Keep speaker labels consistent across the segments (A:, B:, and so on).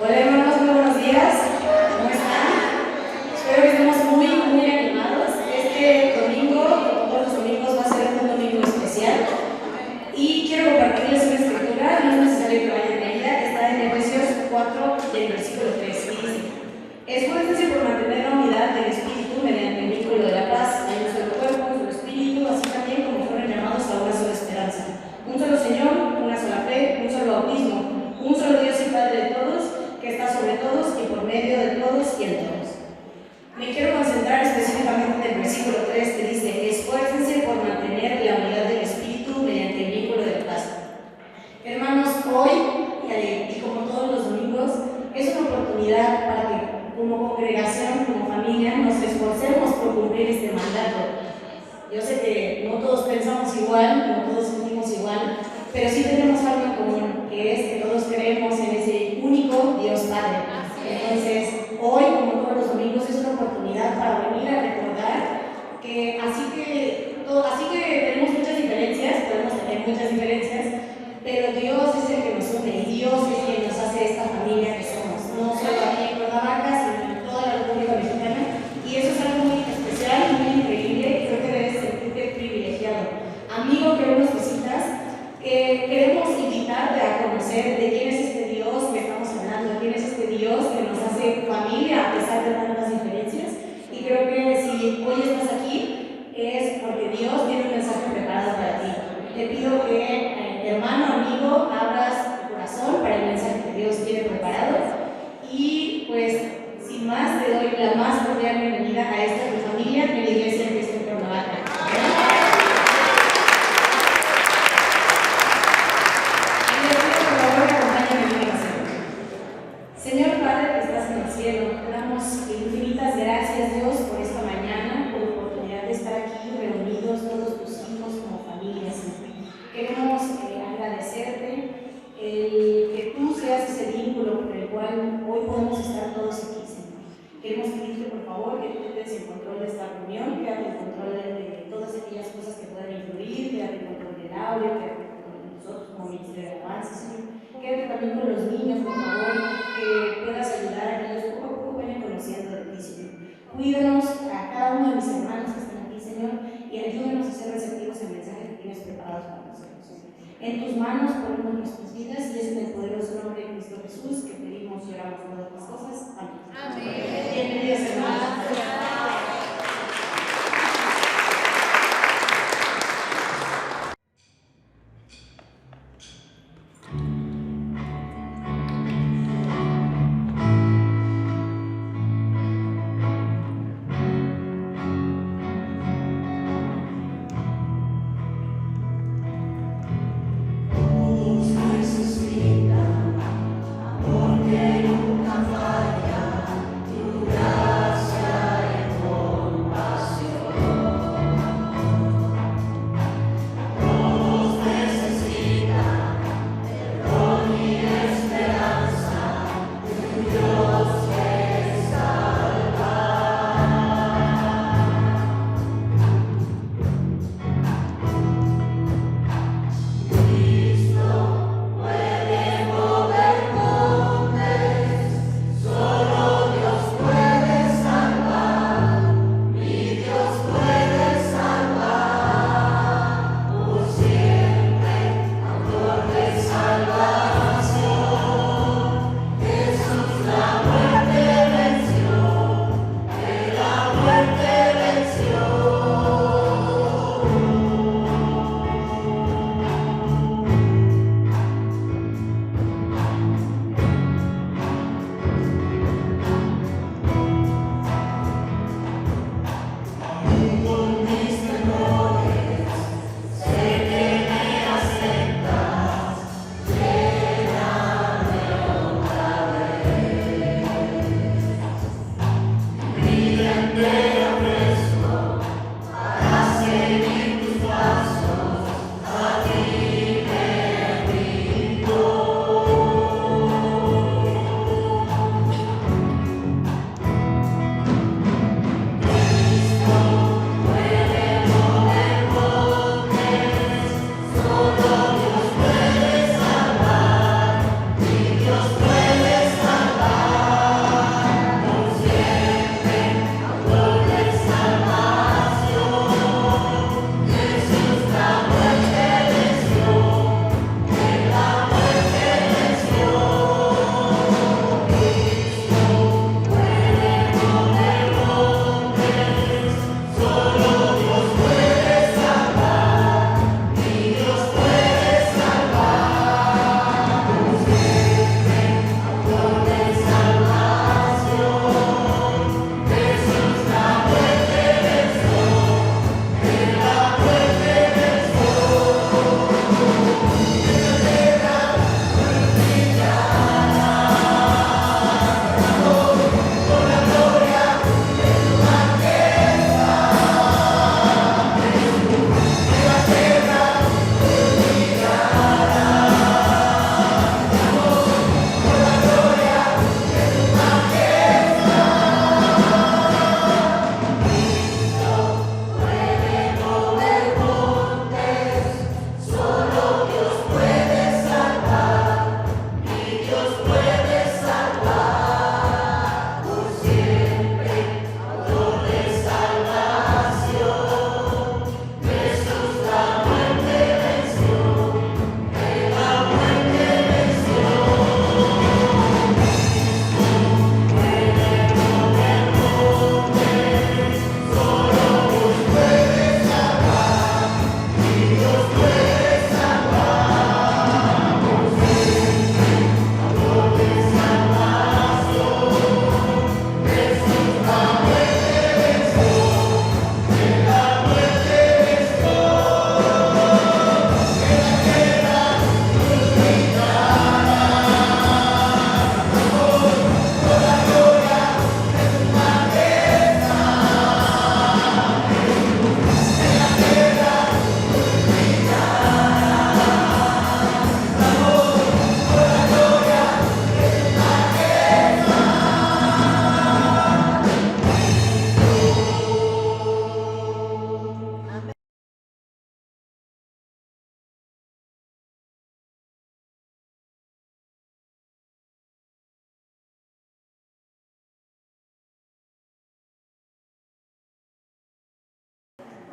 A: Hola hermanos, muy buenos días. ¿Cómo están? Espero que estemos muy animados. Este domingo, como todos los domingos, va a ser un domingo especial. Y quiero compartirles una escritura, no es necesario que vayan a ella, está en Efesios 4, del versículo 3, y dice: esfuércense por mantener la unidad del Espíritu mediante el vínculo de la paz. Hay un solo cuerpo, un solo Espíritu, así también como fueron llamados a una sola esperanza. Un solo Señor, una sola fe, un solo bautismo, un solo Dios y Padre de todos, que está sobre todos y por medio de todos y en todos. Me quiero concentrar específicamente en el versículo 3, que dice: esfuércense por mantener la unidad del Espíritu mediante el vínculo de la paz. Hermanos, hoy, y como todos los domingos, es una oportunidad para que como congregación, como familia, nos esforcemos por cumplir este mandato. Yo sé que no todos pensamos igual, no todos sentimos igual, pero sí tenemos algo en común, que es que todos creemos en ese único Dios Padre. Entonces, hoy, como todos los domingos, es una oportunidad para venir a recordar que así que tenemos muchas diferencias, podemos tener muchas diferencias, pero Dios es el que nos une y Dios es quien nos hace esta familia que somos, no solo aquí en Cuernavaca, sino en toda la República Mexicana, y eso es algo muy especial, muy increíble, y creo que debes sentirte privilegiado. Amigo que hoy nos visitas, queremos invitarte a conocer de quién es este Dios que estamos hablando, quién es este Dios que nos hace familia a pesar de tantas diferencias, y creo que si hoy estás aquí es porque Dios tiene un mensaje preparado para ti. Te pido que, hermano, amigo, abras tu corazón para el mensaje que Dios tiene preparado. Y pues, sin más, te doy la más cordial bienvenida a esta tu familia en la iglesia que está en Cuernavaca. Y les pido, por favor, que acompáñenme en mi oración. Señor Padre que estás en el cielo, te damos infinitas gracias, Dios, por esta mañana, por la oportunidad de estar aquí reunidos todos tus hijos como familia, Señor. Queremos agradecerte que tú seas ese vínculo por el cual hoy podemos estar todos aquí, Señor. Queremos pedirte, por favor, que tú estés en control de esta reunión, quédate en control de todas aquellas cosas que puedan influir, quédate en control del audio, quédate en control de nosotros como ministerio de alabanza, Señor. Quédate también con los niños, por favor, que puedas ayudar a que ellos poco a poco vayan conociendo de ti, Señor. Cuídanos a cada uno de mis hermanos que están aquí, Señor, y ayúdanos a ser receptivos al mensaje que tienes preparado para nosotros. En tus manos ponemos nuestras vidas y es en el poderoso nombre de Cristo Jesús que pedimos y oramos todas las cosas. Amén. Amén. Bienvenidos, hermanos.
B: Todos resucitan, porque nunca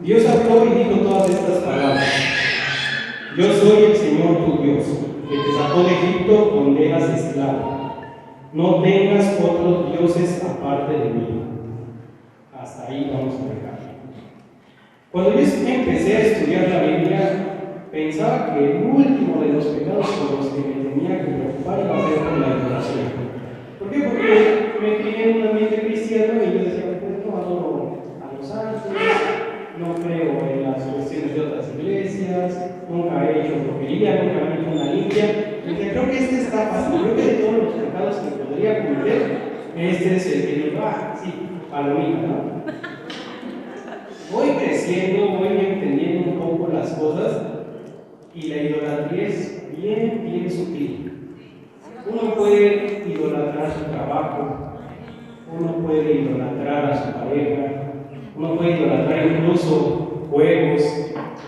B: Dios habló y dijo todas estas palabras: yo soy el Señor tu Dios, que te sacó de Egipto donde eras esclavo. No tengas otros dioses aparte de mí. Hasta ahí vamos a dejar. Cuando yo empecé a estudiar la Biblia, pensaba que el último de los pecados por los que me tenía que preocupar iba a ser por la idolatría. ¿Por qué? Porque me crié en un ambiente cristiano y yo decía, pues no adoro a los santos, no creo en las cuestiones de otras iglesias, nunca he hecho brujería, nunca he hecho una limpia. Y dije, creo que este está fácil, creo que de todos los pecados que podría cometer, este es el que digo, sí, palomita, ¿no? Voy creciendo, voy entendiendo un poco las cosas y la idolatría es bien sutil. Uno puede idolatrar su trabajo, uno puede idolatrar a su pareja, uno puede idolatrar incluso juegos,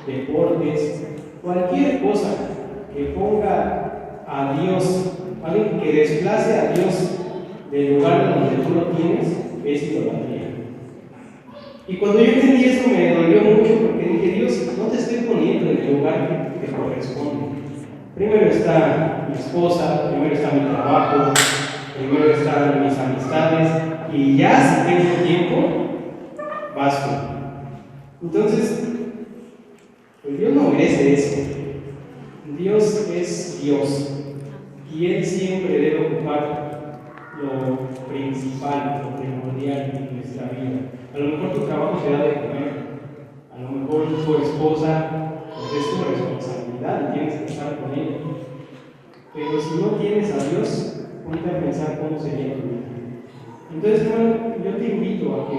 B: deportes, cualquier cosa que ponga a Dios, alguien que desplace a Dios del lugar donde tú lo tienes, es idolatría. Y cuando yo entendí eso me dolió mucho porque dije, Dios, no te estoy poniendo en el lugar que te corresponde. Primero está mi esposa, primero está mi trabajo, primero están mis amistades, y ya si tengo tiempo, vas tú. Entonces, pues Dios no merece eso. Dios es Dios y Él siempre debe ocupar lo principal, lo primordial en nuestra vida. A lo mejor tu trabajo te da de comer, a lo mejor tu esposa pues es tu responsabilidad y tienes que estar con ella. Pero si no tienes a Dios, ponte a pensar cómo sería tu vida. Entonces, hermano, yo te invito a que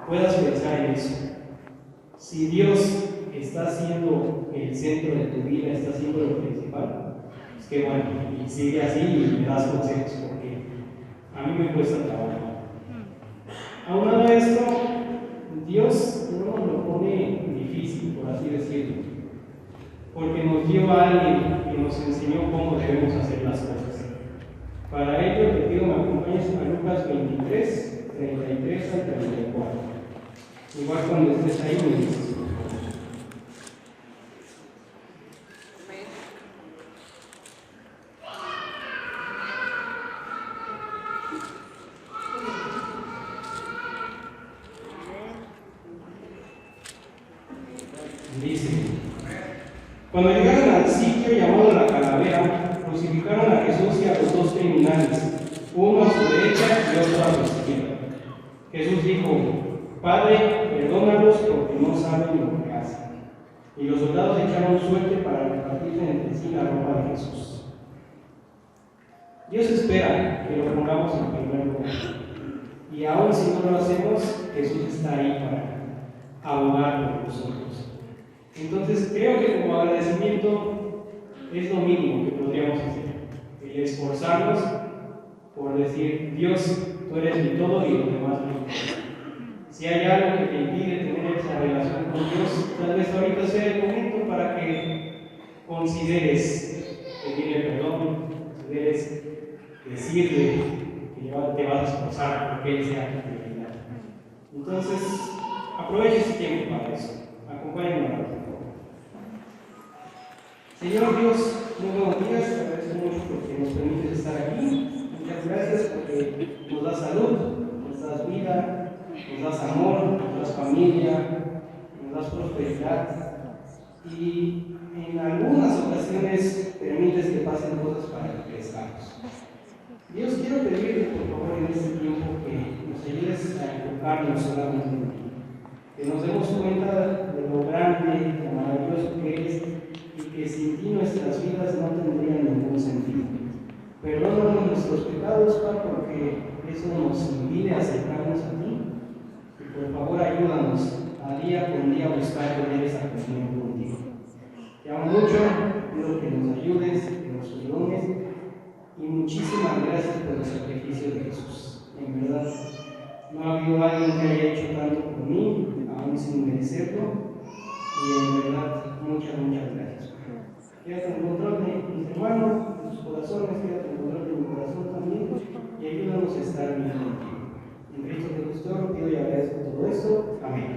B: puedas pensar en eso. Si Dios está siendo el centro de tu vida, está siendo lo principal, pues qué bueno, y sigue así y me das consejos, porque a mí me cuesta trabajo. Aunado a esto, Dios no nos lo pone difícil, por así decirlo, porque nos dio a alguien que nos enseñó cómo debemos hacer las cosas. Para ello, te pido me acompañes a Lucas 23, 33 al 34. Igual cuando estés ahí me dices. Dice: cuando llegaron al sitio llamado La Calavera, crucificaron a Jesús y a los dos criminales, uno a su derecha y otro a su izquierda. Jesús dijo: Padre, perdónalos porque no saben lo que hacen. Y los soldados echaron suerte para repartir entre sí la ropa de Jesús. Dios espera que lo pongamos en primer lugar. Y aun si no lo hacemos, Jesús está ahí para abogar por nosotros. Entonces creo que como agradecimiento es lo mínimo que podríamos hacer, el esforzarnos por decir, Dios, tú eres mi todo y lo demás no importa. Si hay algo que te impide tener esa relación con Dios, tal vez ahorita sea el momento para que consideres pedirle perdón, consideres decirle que te vas a esforzar porque Él sea tu prioridad. Entonces, aprovecha ese tiempo para eso. Acompáñenme a orar. Señor Dios, muy buenos días, te agradezco mucho porque nos permites estar aquí. Muchas gracias porque nos das salud, nos das vida, nos das amor, nos das familia, nos das prosperidad. Y en algunas ocasiones permites que pasen cosas para que crezcamos. Dios, quiero pedirte por favor en este tiempo que nos ayudes a enfocarnos solamente en ti, que nos demos cuenta de lo grande, lo maravilloso que eres, y que sin ti nuestras vidas no tendrían ningún sentido. Perdónanos nuestros pecados, Padre, porque eso nos impide acercarnos a ti. Y por favor ayúdanos a día con día buscar tener esa comunión contigo. Te amo mucho, pido que nos ayudes, que nos perdones, y muchísimas gracias por el sacrificio de Jesús. En verdad, no ha habido alguien que haya hecho tanto por mí, aún sin merecerlo, y en verdad, muchas gracias. Quédate en control de mis hermanos, de sus corazones, quédate en control de mi corazón también, y ayúdanos a estar bien contigo. En Cristo Jesús te oro, pido y agradezco todo esto. Amén.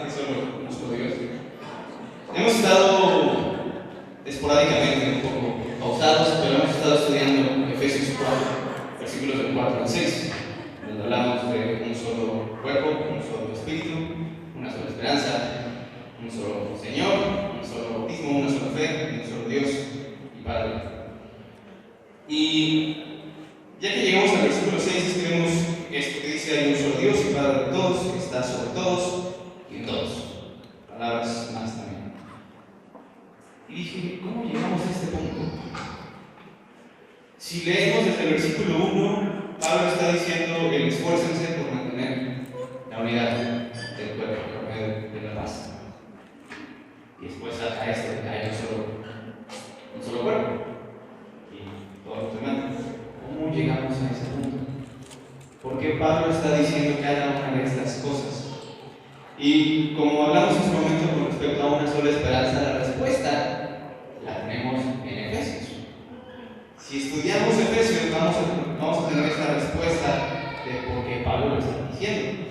C: que solo un solo Dios. Hemos estado esporádicamente un poco pausados, pero hemos estado estudiando Efesios 4, versículos del 4 al 6, donde hablamos de un solo cuerpo, un solo espíritu, una sola esperanza, un solo Señor, un solo bautismo, una sola fe, un solo Dios y Padre. Y ya que llegamos al versículo 6, es que vemos esto que dice: hay un solo Dios y Padre de todos, que está sobre todos y en todos. Palabras más también. Y dije, ¿cómo llegamos a este punto? Si leemos desde el versículo 1, Pablo está diciendo: el esfuércense por mantener la unidad del cuerpo por medio de la paz. Y después a esto, que hay un solo cuerpo y todos los demás. ¿Cómo llegamos a ese punto? ¿Por qué Pablo está diciendo cada una de estas cosas? Y como hablamos en su momento con respecto a una sola esperanza, la respuesta la tenemos en Efesios. Si estudiamos Efesios, vamos a tener esta respuesta de por qué Pablo lo está diciendo.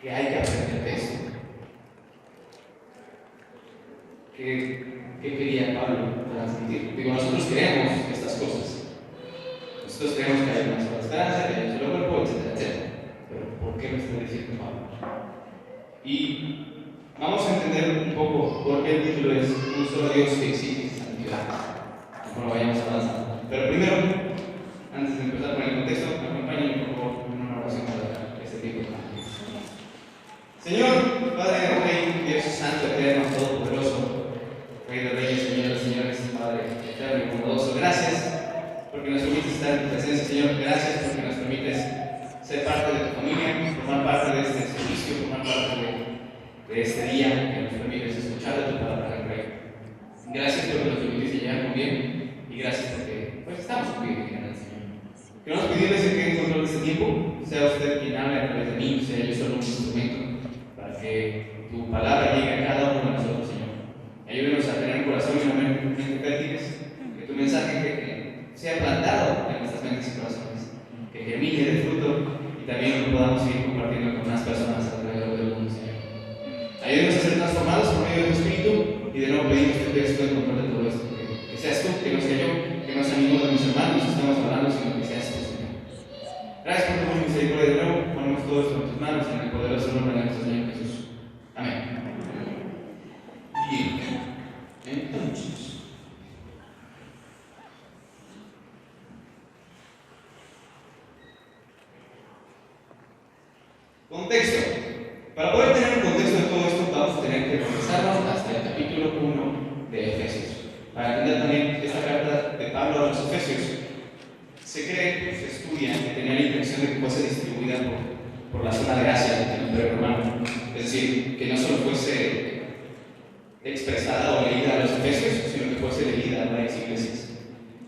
C: Que hay que aprender de esto. ¿Qué quería Pablo transmitir? Digo, nosotros creemos estas cosas. Nosotros creemos que hay una sola esperanza, que hay un solo cuerpo, etcétera, etcétera. Pero ¿por qué lo está diciendo Pablo? Y vamos a entender un poco por qué el título es un solo Dios que exige santidad. Bueno, vayamos avanzando. Pero primero, antes de empezar con el contexto, acompáñenme por favor en una oración para este tiempo. Señor, Padre, Rey, Dios Santo, Eterno, Todopoderoso, Rey de Reyes, Señor de Señores, Padre Eterno y Bondadoso, gracias porque nos permites estar en tu presencia, Señor. Gracias porque nos permites ser parte de tu familia, formar parte de este servicio, formar parte de este día que nos permites escuchar de tu palabra, Rey. Gracias porque nos permites llegar muy bien y gracias porque pues, estamos muy bien, Señor. Queremos pedirles que en control de este tiempo, sea usted quien hable a través de mí, sea yo solo un instrumento para que tu palabra llegue a cada uno de nosotros, Señor. Ayúdenos a tener un corazón y una mente fértiles, que tu mensaje que sea plantado en nuestras mentes y corazones, que germine de fruto y también lo podamos ir compartiendo con más personas alrededor del mundo, Señor. Ayúdenos a ser transformados por medio de tu Espíritu y de nuevo pedimos que estés en control de todo esto, que seas tú, que no sea yo, que no sea ninguno de mis hermanos que estamos hablando, sino que seas tú, Señor. Gracias por tu misericordia de nuevo, ponemos todo esto en tus manos en el poderoso nombre de nuestro Señor Jesús. Amén. Bien, entonces, contexto. Para poder tener un contexto de todo esto, vamos a tener que regresarnos hasta el capítulo 1 de Efesios. Para entender también esta carta de Pablo a los Efesios, se cree, se estudia, que tenía la intención de que fuese distribuida por la zona de Asia del Imperio Romano. Es decir, que no solo fuese expresada o leída a los Efesios, sino que fuese leída a varias iglesias.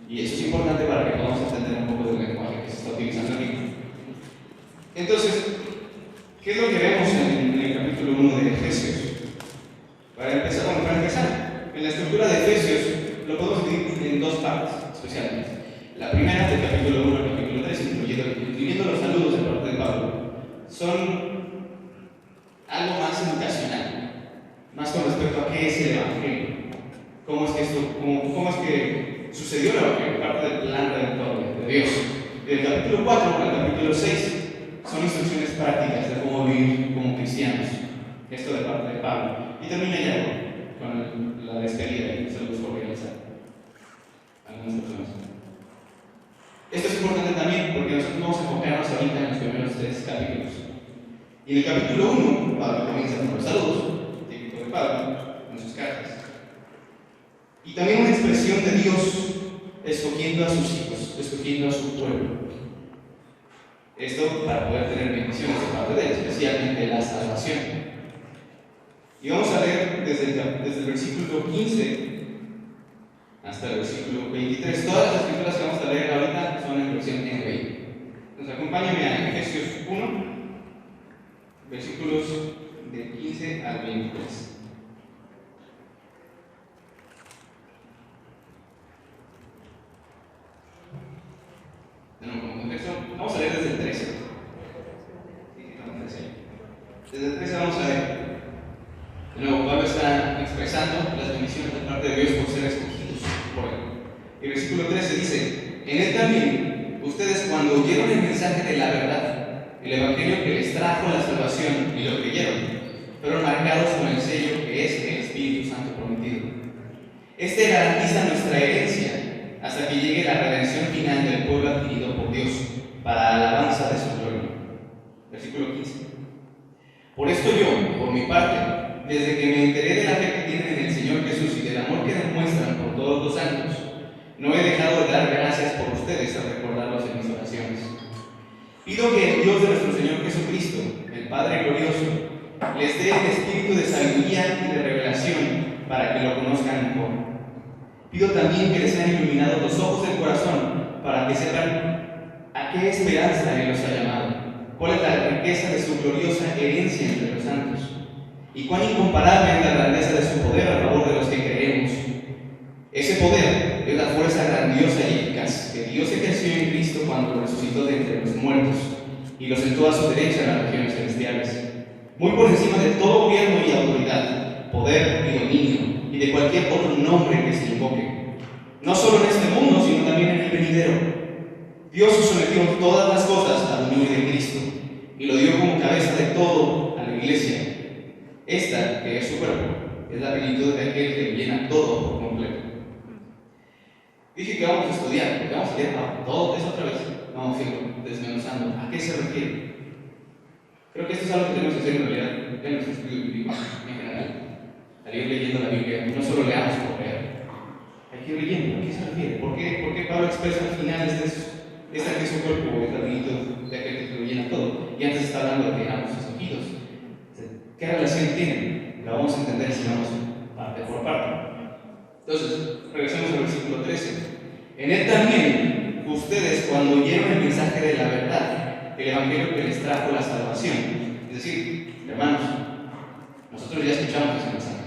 C: Y eso es importante para que podamos entender un poco del lenguaje que se está utilizando aquí. Entonces, ¿qué es lo que vemos en el capítulo 1 de Efesios? Para empezar, en la estructura de Efesios lo podemos dividir en dos partes, especialmente. La primera, del capítulo 1 al capítulo 3, incluyendo los saludos de parte de Pablo, son algo más educacional, más con respecto a qué es el Evangelio, cómo es que sucedió el Evangelio, parte del plan redentor de Dios. Del capítulo 4 al capítulo 6 son instrucciones prácticas de cómo vivir como cristianos, esto de parte de Pablo. Y termina ya con la despedida y saludos cordiales a algunas personas. Esto es importante también porque nosotros vamos a enfocarnos ahorita en los primeros 3 capítulos. Y en el capítulo 1, Pablo comienza con los saludos, típico de Pablo, en sus cartas. Y también una expresión de Dios escogiendo a sus hijos, escogiendo a su pueblo. Esto para poder tener bendiciones de parte de él, especialmente la salvación. Y vamos a leer desde el versículo 15 hasta el versículo 23. Todas las escrituras que vamos a leer ahorita son en versión NBI. Entonces acompáñame a Efesios 1, versículos del 15 al 23. Como contexto, vamos a leer desde el 13. Desde el 13 vamos a leer. De nuevo, Pablo está expresando las bendiciones de parte de Dios por ser escogidos por él. El versículo 13 dice: en él también, ustedes cuando oyeron el mensaje de la verdad, el evangelio que les trajo la salvación y lo creyeron, fueron marcados con el sello que es el Espíritu Santo prometido. Este garantiza nuestra herencia hasta que llegue la redención final del pueblo adquirido por Dios para alabanza de su gloria. Versículo 15. Por esto yo, por mi parte, desde que me enteré de la fe que tienen en el Señor Jesús y del amor que demuestran por todos los santos, no he dejado de dar gracias por ustedes al recordarlos en mis oraciones. Pido que el Dios de nuestro Señor Jesucristo, el Padre glorioso, les dé el espíritu de sabiduría y de revelación para que lo conozcan mejor. Pido también que les sean iluminados los ojos del corazón para que sepan a qué esperanza Él los ha llamado, cuál es la riqueza de su gloriosa herencia entre los santos y cuán incomparable es la grandeza de su poder a favor de los que creemos. Ese poder es la fuerza grandiosa y eficaz que Dios ejerció en Cristo cuando lo resucitó de entre los muertos y lo sentó a su derecha en las regiones celestiales, muy por encima de todo gobierno y autoridad, poder y dominio, y de cualquier otro nombre que se invoque, no solo en este mundo, sino también en el venidero. Dios sometió todas las cosas al dominio de Cristo y lo dio como cabeza de todo a la iglesia. Esta, que es su cuerpo, es la plenitud de aquel que llena todo por completo. Dije que vamos a estudiar, porque vamos a leer todo eso otra vez. Vamos a ir desmenuzando. ¿A qué se refiere? Creo que esto es algo que tenemos que hacer en realidad en nuestro estudio bíblico en general. Al ir leyendo la Biblia, no solo leamos por leer, hay que ir leyendo. ¿A qué se refiere? ¿Por qué Pablo expresa al final esta que es su cuerpo, es la plenitud de aquel que lo llena todo? Y antes está hablando de que éramos escogidos. ¿Qué relación tienen? La vamos a entender si vamos parte por parte. Entonces, regresemos al versículo 13. En él también, ustedes, cuando oyeron el mensaje de la verdad, el evangelio que les trajo la salvación, es decir, hermanos, nosotros ya escuchamos ese mensaje.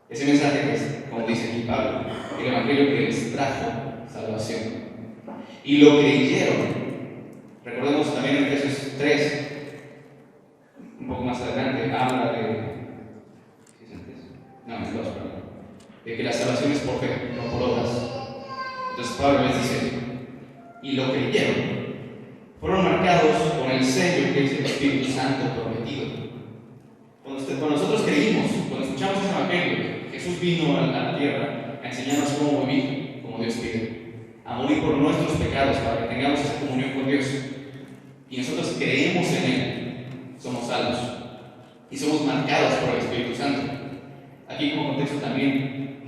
C: Ese mensaje que es, como dice aquí Pablo, el evangelio que les trajo salvación. Y lo creyeron. Recordemos también en Efesios 3, un poco más adelante, habla de. No, en 2, perdón. De que la salvación es por fe, no por obras. Entonces Pablo les dice, y lo creyeron. Fueron marcados con el sello que es el Espíritu Santo prometido. Cuando nosotros creímos, cuando escuchamos ese evangelio, Jesús vino a la tierra a enseñarnos cómo vivir, como Dios pide, a morir por nuestros pecados para que tengamos esa comunión con Dios. Y nosotros creemos en Él, somos salvos y somos marcados por el Espíritu Santo. Aquí como contexto también,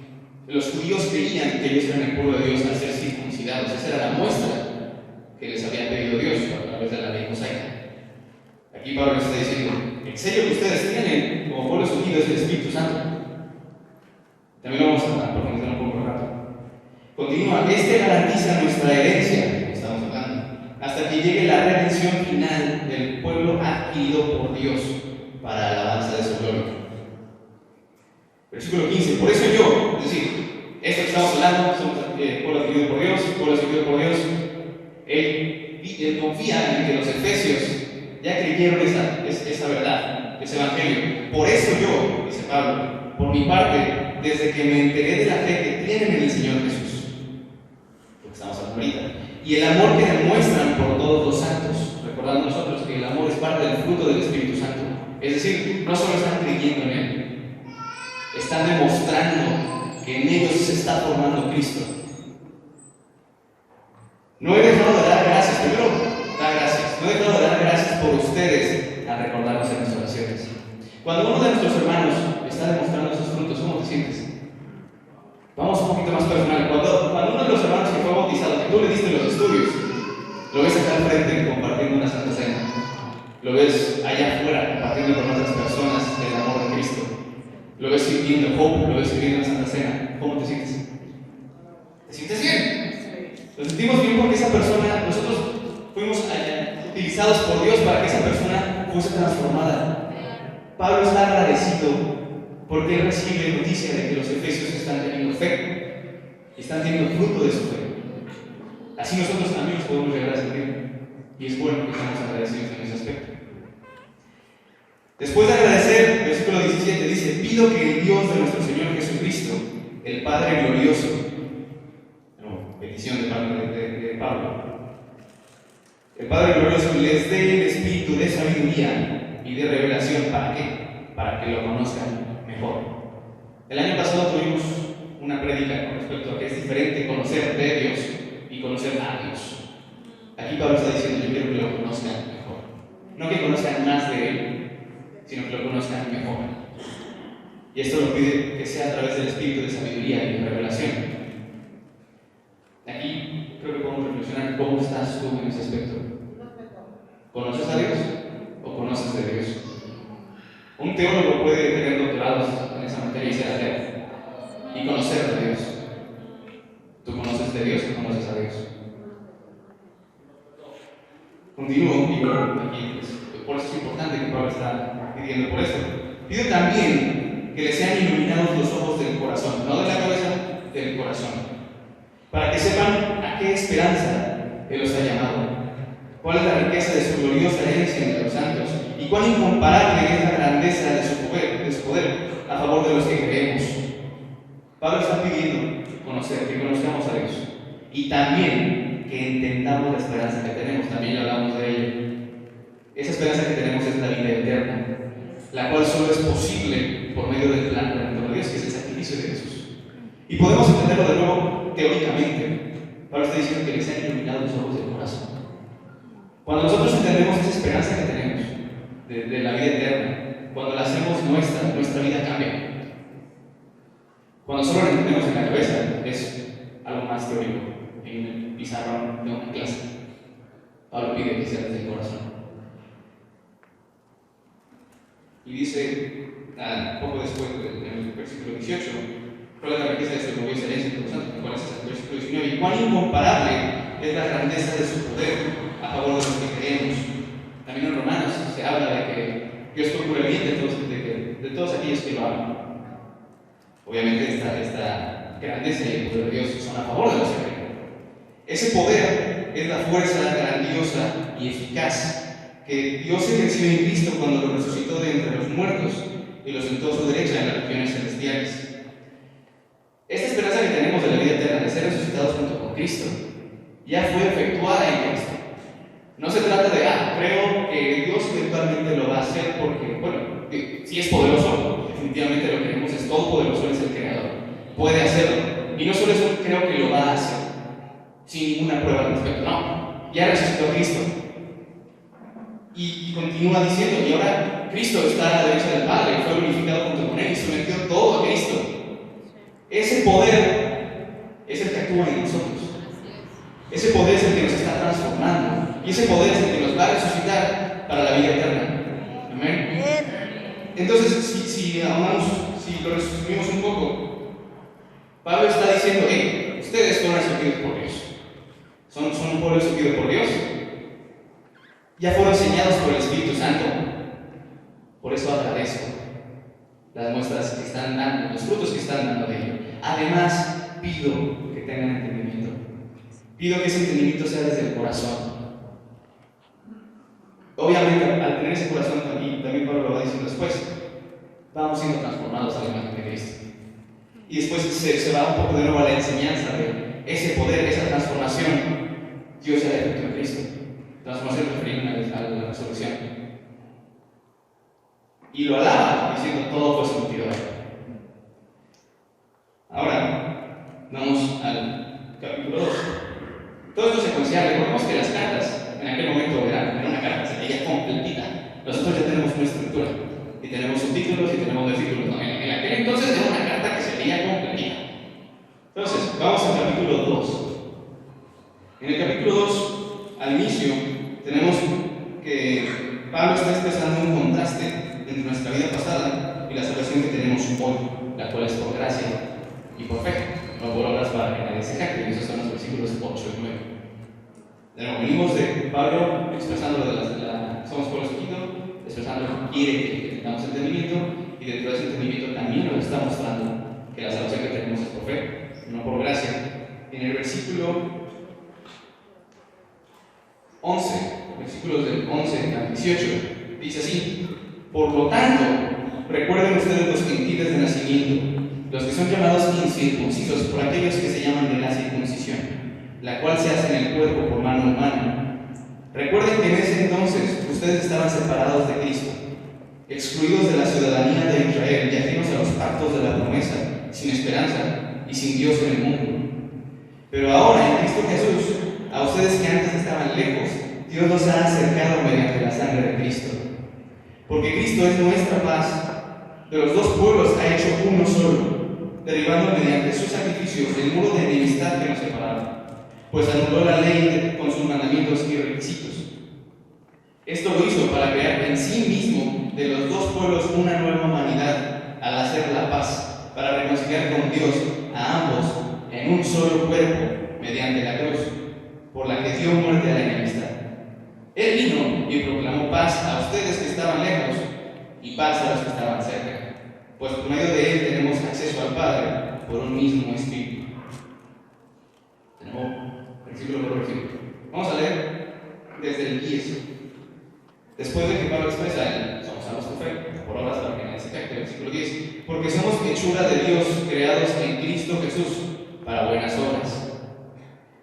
C: los judíos creían que ellos eran el pueblo de Dios al ser circuncidados. Esa era la muestra que les había pedido Dios a través de la ley mosaica. Aquí Pablo les está diciendo, el sello que ustedes tienen como pueblo escogido es el Espíritu Santo. También lo vamos a profundizar un poco rato. Continúa, este garantiza nuestra herencia, estamos hablando, hasta que llegue la redención final del pueblo adquirido por Dios para alabanza de su gloria. Versículo 15, por eso yo, es decir, esto que estamos hablando, somos pueblo adquirido por Dios, pueblo escogido por Dios, él confía en que los efesios ya creyeron esa verdad, ese evangelio. Por eso yo, dice Pablo, por mi parte, desde que me enteré de la fe que tienen en el Señor Jesús, lo que estamos hablando ahorita, y el amor que demuestran por todos los santos, recordando nosotros que el amor es parte del fruto del Espíritu Santo. Es decir, no solo están creyendo en Él, están demostrando que en ellos se está formando Cristo. No he dejado de dar gracias, primero, dar gracias. No he dejado de dar gracias por ustedes al recordarlos en mis oraciones. Cuando uno de nuestros hermanos está demostrando esos frutos, ¿cómo te sientes? Vamos un poquito más personal. Cuando uno de los hermanos que fue bautizado, que tú le diste los estudios, lo ves acá al frente compartiendo una Santa Cena, lo ves allá afuera compartiendo con otras personas el amor de Cristo, lo ves sirviendo Hope, lo ves sirviendo en Santa Cena, ¿cómo te sientes? ¿Te sientes bien? Nos sentimos bien porque esa persona, nosotros fuimos utilizados por Dios para que esa persona fuese transformada. Pablo está agradecido porque él recibe noticia de que los efesios están teniendo fe, están teniendo fruto de su fe. Así nosotros también nos podemos llegar a sentir, y es bueno que estemos agradecidos en ese aspecto. Después de agradecer, versículo 17, pido que el Dios de nuestro Señor Jesucristo, el Padre glorioso, petición de Pablo, el Padre glorioso les dé el espíritu de sabiduría y de revelación. ¿Para qué? Para que lo conozcan mejor. El año pasado tuvimos una prédica con respecto a que es diferente conocer de Dios y conocer a Dios. Aquí Pablo está diciendo: yo quiero que lo conozcan mejor. No que conozcan más de Él, sino que lo conozcan mejor. Y esto lo pide que sea a través del espíritu de sabiduría y de revelación. Aquí creo que podemos reflexionar: ¿cómo estás tú en ese aspecto? ¿Conoces a Dios o conoces de Dios? Un teólogo puede tener doctorados en esa materia y ser ateo y conocer de Dios. ¿Tú conoces de Dios o conoces a Dios? Continúo, y bueno, aquí por eso es importante que Pablo está pidiendo por esto. Pido también que les sean iluminados los ojos del corazón, no de la cabeza, del corazón, para que sepan a qué esperanza Él los ha llamado, cuál es la riqueza de su gloriosa herencia entre los santos y cuán incomparable es la grandeza de su poder a favor de los que creemos. Pablo está pidiendo que conozcamos a Dios y también que entendamos la esperanza que tenemos. También hablamos de ello. Esa esperanza que tenemos es la vida eterna, la cual solo es posible por medio del plan redentor de Dios, que es el sacrificio de Jesús. Y podemos entenderlo de nuevo teóricamente. Pablo está diciendo que les sean iluminados los ojos del corazón. Cuando nosotros entendemos esa esperanza que tenemos de la vida eterna, cuando la hacemos nuestra vida cambia. Cuando solo lo entendemos en la cabeza, es algo más teórico, en el pizarrón de una clase. Pablo pide que sea desde el corazón. Y dice, poco después, en el versículo 18, ¿cuál es la riqueza de su gloriosa herencia entre los santos? ¿Cuál es el versículo 19? Y cuán incomparable es la grandeza de su poder a favor de los que creemos. También en Romanos se habla de que Dios procura el bien de todos aquellos que lo aman. Obviamente esta grandeza y el poder de Dios son a favor de los que creen. Ese poder es la fuerza grandiosa y eficaz que Dios ejerció en Cristo cuando lo resucitó de entre los muertos y lo sentó a su derecha en las regiones celestiales. Esta esperanza que tenemos de la vida eterna, de ser resucitados junto con Cristo, ya fue efectuada en Cristo. No se trata de, creo que Dios eventualmente lo va a hacer porque, bueno, si es poderoso, definitivamente lo que queremos es todopoderoso, es el Creador, puede hacerlo. Y no solo eso, creo que lo va a hacer, sin ninguna prueba al respecto. No, ya resucitó a Cristo. Y continúa diciendo, y ahora Cristo está a la derecha del Padre, fue glorificado junto con Él y sometió todo a Cristo. Ese poder es el que actúa en nosotros. Ese poder es el que nos está transformando. Y ese poder es el que nos va a resucitar para la vida eterna. Amén. Entonces, si lo resumimos un poco, Pablo está diciendo, ustedes fueron escogidos por Dios. Son un pueblo escogido por Dios. Ya fueron enseñados por el Espíritu Santo. Por eso agradezco las muestras que están dando, los frutos que están dando de ello. Además, pido que tengan entendimiento. Pido que ese entendimiento sea desde el corazón. Obviamente, al tener ese corazón, también Pablo lo va diciendo después, vamos siendo transformados a la imagen de Cristo. Y después se va un poco de nuevo a la enseñanza de ese poder, esa transformación. Dios ya la efectuó en Cristo. Transformación referida a la resolución. Y lo alaba diciendo, todo fue sometido a Él. Ahora, vamos al capítulo 2. Todo esto secuencial. Recordemos que las cartas en aquel momento era una carta, se leía completita. Nosotros ya tenemos una estructura y tenemos subtítulos y tenemos versículos. No, en aquel entonces era una carta que se leía completita. Entonces, vamos al capítulo 2. En el capítulo 2, al inicio, tenemos que Pablo está expresando un contraste entre nuestra vida pasada y la salvación que tenemos hoy, la cual es por gracia y por fe, no por obras para que nadie se jacte. Esos son los versículos 8 y 9. De nuevo, venimos de Pablo expresando somos pueblo escogido, expresando que quiere que tengamos entendimiento, y dentro de ese entendimiento también nos está mostrando que la salvación que tenemos es por fe, no por gracia. En el versículo 11, versículos del 11 al 18, dice así: por lo tanto, recuerden ustedes los gentiles de nacimiento, los que son llamados incircuncisos por aquellos que se llaman de la circuncisión, la cual se hace en el cuerpo por mano humana. Recuerden que en ese entonces ustedes estaban separados de Cristo, excluidos de la ciudadanía de Israel y ajenos a los pactos de la promesa, sin esperanza y sin Dios en el mundo. Pero ahora en Cristo Jesús, a ustedes que antes estaban lejos, Dios los ha acercado mediante la sangre de Cristo. Porque Cristo es nuestra paz. De los dos pueblos ha hecho uno solo, derribando mediante sus sacrificios el muro de enemistad que nos separaba, pues anuló la ley con sus mandamientos y requisitos. Esto lo hizo para crear en sí mismo de los dos pueblos una nueva humanidad al hacer la paz, para reconciliar con Dios a ambos en un solo cuerpo mediante la cruz, por la que dio muerte a la enemistad. Él vino y proclamó paz a ustedes que estaban lejos y paz a los que estaban cerca, pues por medio de él tenemos acceso al Padre por un mismo Espíritu. Tenemos versículo por versículo. Vamos a leer desde el 10. Después de que Pablo expresa, somos salvos por fe, por obras para que nadie se jacte, versículo 10, porque somos hechura de Dios, creados en Cristo Jesús, para buenas obras,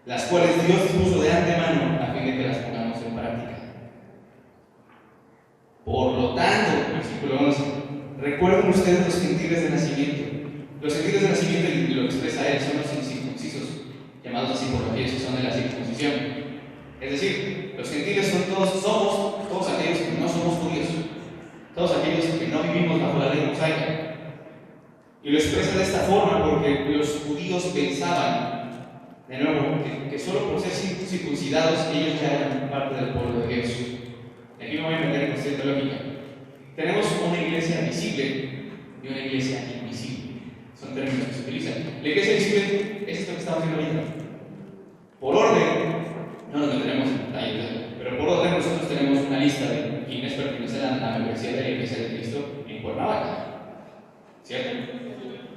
C: las cuales Dios puso de antemano a fin de que las pongamos en práctica. Por lo tanto, versículo 11, recuerden ustedes los gentiles de nacimiento. Los gentiles de nacimiento, y lo expresa él, son los incircuncisos, llamados así por aquellos que son de la circuncisión. Es decir, los gentiles somos todos aquellos que no somos judíos, todos aquellos que no vivimos bajo la ley mosaica. Y lo expresa de esta forma porque los judíos pensaban, de nuevo, que solo por ser circuncidados ellos ya eran parte del pueblo de Dios. Y aquí me voy a meter en cuestión teológica. Tenemos una iglesia visible y una iglesia invisible. Son términos que se utilizan. La iglesia visible es esto que estamos viendo ahorita. Por orden, no nos meteremos en detalles, pero por orden nosotros tenemos una lista de quienes pertenecen a la membresía de la Iglesia de Cristo en Cuernavaca. ¿Cierto?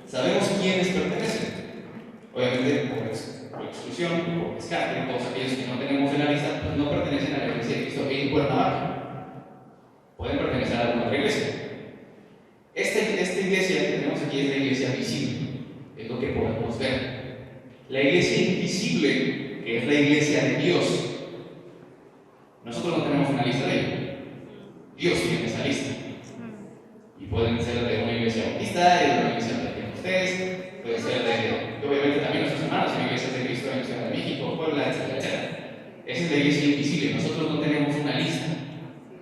C: Sabemos quiénes pertenecen. Obviamente por exclusión, por descarte, todos aquellos que no tenemos en la lista pues no pertenecen a la Iglesia de Cristo en Cuernavaca. Pueden pertenecer a alguna otra iglesia. Esta iglesia que tenemos aquí es la iglesia visible, es lo que podemos ver. La iglesia invisible, que es la iglesia de Dios, nosotros no tenemos una lista de ella. Dios tiene esa lista. Y pueden ser de una iglesia bautista, de una iglesia pentecostés, puede ser de, obviamente también nuestros hermanos en iglesias de Cristo en Ciudad de México, Puebla, etcétera, etcétera. Esa es la iglesia invisible, nosotros no tenemos una lista.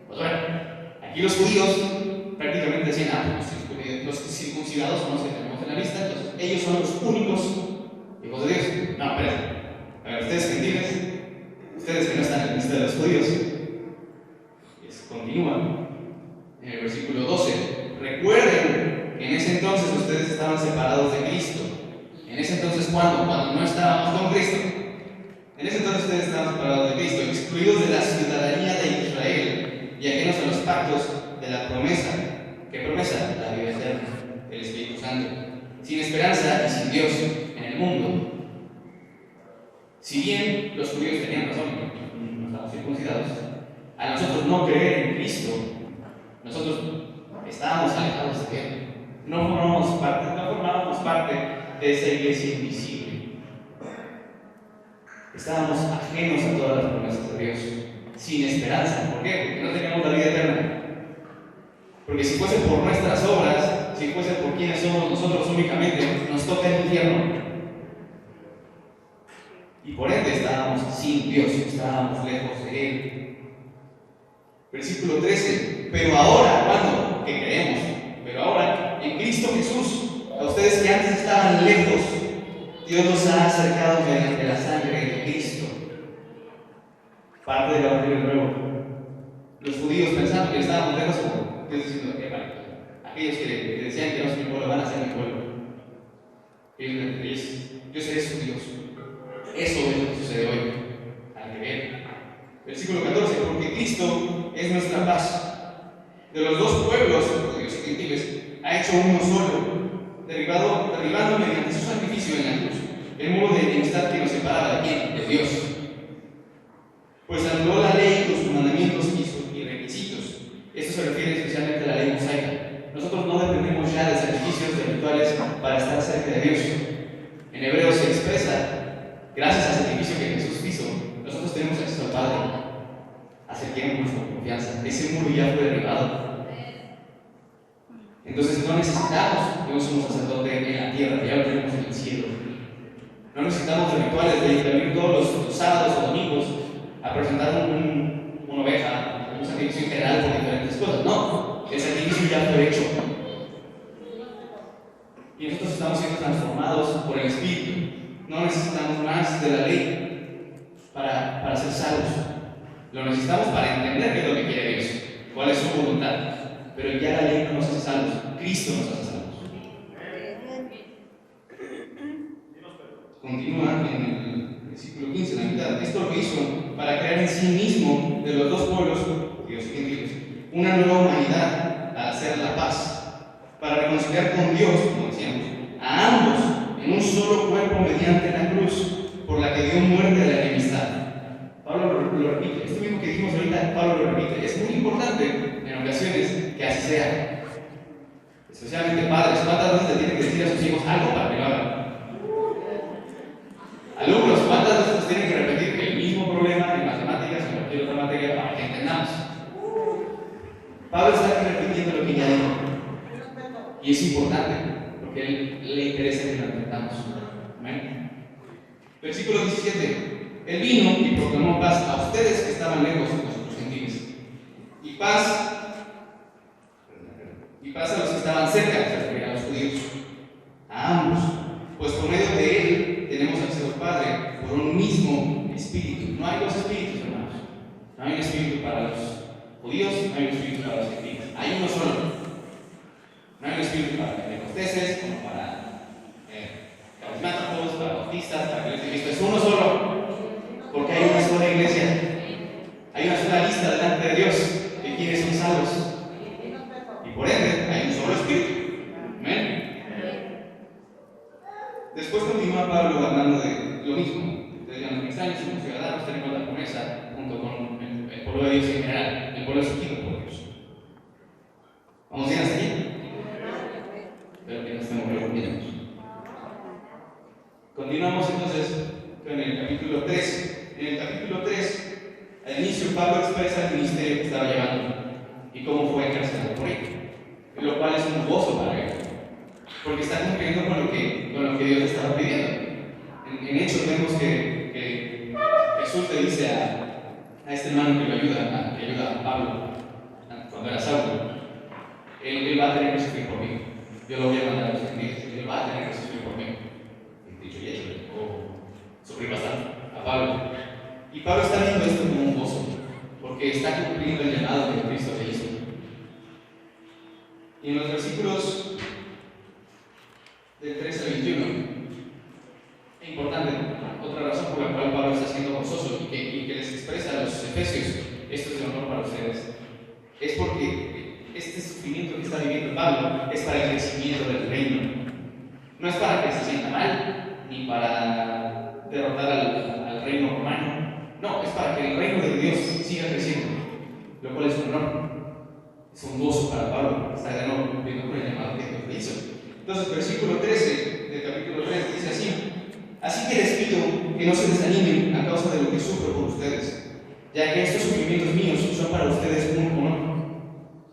C: Pues bueno, aquí los judíos prácticamente decían, pues los circuncidados son los que tenemos en la lista, entonces ellos son los únicos hijos de Dios. No, espérense. A ver, ustedes gentiles, ustedes que no están en la lista de los judíos, continúan en el versículo 12. Recuerden que en ese entonces ustedes estaban separados de Cristo. En ese entonces, ¿cuándo? Cuando no estábamos con Cristo. En ese entonces ustedes estaban separados de Cristo, excluidos de la ciudadanía de Israel y ajenos a los pactos de la promesa. ¿Qué promesa? La vida eterna, el Espíritu Santo. Sin esperanza y sin Dios en el mundo. Si bien los judíos tenían razón, no estamos circuncidados, a nosotros no creer en Cristo, nosotros estábamos alejados de Él. No formábamos parte de esa iglesia invisible. Estábamos ajenos a todas las promesas de Dios, sin esperanza. ¿Por qué? Porque no teníamos la vida eterna. Porque si fuese por nuestras obras, si fuese por quienes somos nosotros únicamente, nos toca el infierno. Y por ende estábamos sin Dios, estábamos lejos de Él. Versículo 13. Pero ahora, ¿cuándo? Que creemos. Pero ahora, en Cristo Jesús, a ustedes que antes estaban lejos, Dios los ha acercado mediante la sangre de Cristo. Parte del Evangelio nuevo. Los judíos pensaban que estábamos lejos, como Dios diciendo, aquellos que decían que no son mi pueblo van a ser mi pueblo. Yo seré su Dios. Eso es lo que sucede hoy, al creer. Versículo 14, porque Cristo es nuestra paz. De los dos pueblos, judíos y gentiles, ha hecho uno solo, derribando mediante su sacrificio en la cruz el muro de enemistad que nos separaba de quién, de Dios. Pues anuló la ley con sus mandamientos y requisitos. Esto se refiere especialmente a la ley mosaica. Nosotros no presencia de Dios. En Hebreos se expresa, gracias al sacrificio que Jesús hizo, nosotros tenemos acceso al Padre, acerquemos nuestra confianza. Ese muro ya fue derribado. Entonces no necesitamos de un sumo sacerdote en la tierra, ya lo tenemos en el cielo. No necesitamos de rituales de venir todos los sábados o domingos a presentar una oveja, un sacrificio integral por diferentes cosas. No, el sacrificio ya fue hecho. Y nosotros estamos siendo transformados por el Espíritu. No necesitamos más de la ley para ser salvos. Lo necesitamos para entender qué es lo que quiere Dios, cuál es su voluntad. Pero ya la ley no nos hace salvos, Cristo nos hace salvos. Continúa en el versículo 15, en la mitad. Esto lo hizo para crear en sí mismo de los dos pueblos, Dios y gentiles, una nueva humanidad al hacer la paz, para reconciliar con Dios, como decíamos, a ambos en un solo cuerpo mediante la cruz, por la que dio muerte a la enemistad. Pablo lo repite, esto mismo que dijimos ahorita, Pablo lo repite. Es muy importante en ocasiones que así sea. Especialmente padres, ¿cuántas veces le tienen que decir a sus hijos algo para que lo hagan? Alumnos, ¿cuántas veces nos tienen que repetir el mismo problema en matemáticas o en cualquier otra materia para que entendamos? Pablo está aquí repitiendo lo que ya dijo. Y es importante, porque a él le interesa que lo entendamos. Amén. Versículo 17. Él vino y proclamó paz a ustedes que estaban lejos de nosotros gentiles. Y paz a los que estaban cerca, a los judíos. A ambos. Pues por medio de él tenemos acceso al Padre por un mismo espíritu. No hay dos espíritus, hermanos. No hay un espíritu para los judíos, no hay un espíritu para los gentiles. Hay uno solo. No hay un espíritu para pentecosteses, como para carismáticos, para bautistas, para que les Cristo. Es uno solo. Porque hay una sola iglesia. Hay una sola lista delante de Dios de quienes son salvos. Y por ende, hay un solo espíritu. Amén. Después continúa Pablo hablando de lo mismo. Ustedes ya no me extrañan, somos ciudadanos, tenemos la promesa junto con el pueblo de Dios en general, el pueblo escogido por Dios. ¿Vamos bien hasta aquí? Espero que no estemos reunidos. Continuamos entonces con el capítulo 3. En el capítulo 3, al inicio Pablo expresa el ministerio que estaba llevando y cómo fue encarcelado por él, lo cual es un gozo para él, porque está cumpliendo con lo que Dios le estaba pidiendo. En Hechos vemos que Jesús le dice a este hermano que ayuda a Pablo cuando era Saulo, él va a tener que sufrir por mí, yo lo voy a mandar a los gentiles, él va a tener que sufrir por mí. Dicho y hecho, sufrir bastante a Pablo. Y Pablo está viendo esto como un gozo, porque está cumpliendo el llamado que Cristo le hizo. Y en los versículos del 13 al 21, es importante, otra razón por la cual Pablo está siendo gozoso y que les expresa a los efesios, esto es de honor para ustedes, es porque este sufrimiento que está viviendo Pablo es para el crecimiento del reino. No es para que se sienta mal, ni para derrotar al reino romano. No, es para que el reino de Dios siga creciendo, lo cual es un honor. Es un gozo para Pablo, está de nuevo cumpliendo con el llamado que Dios le hizo. Entonces, versículo 13 del capítulo 3 dice así: así que les pido que no se desanimen a causa de lo que sufro por ustedes, ya que estos sufrimientos míos son para ustedes un honor.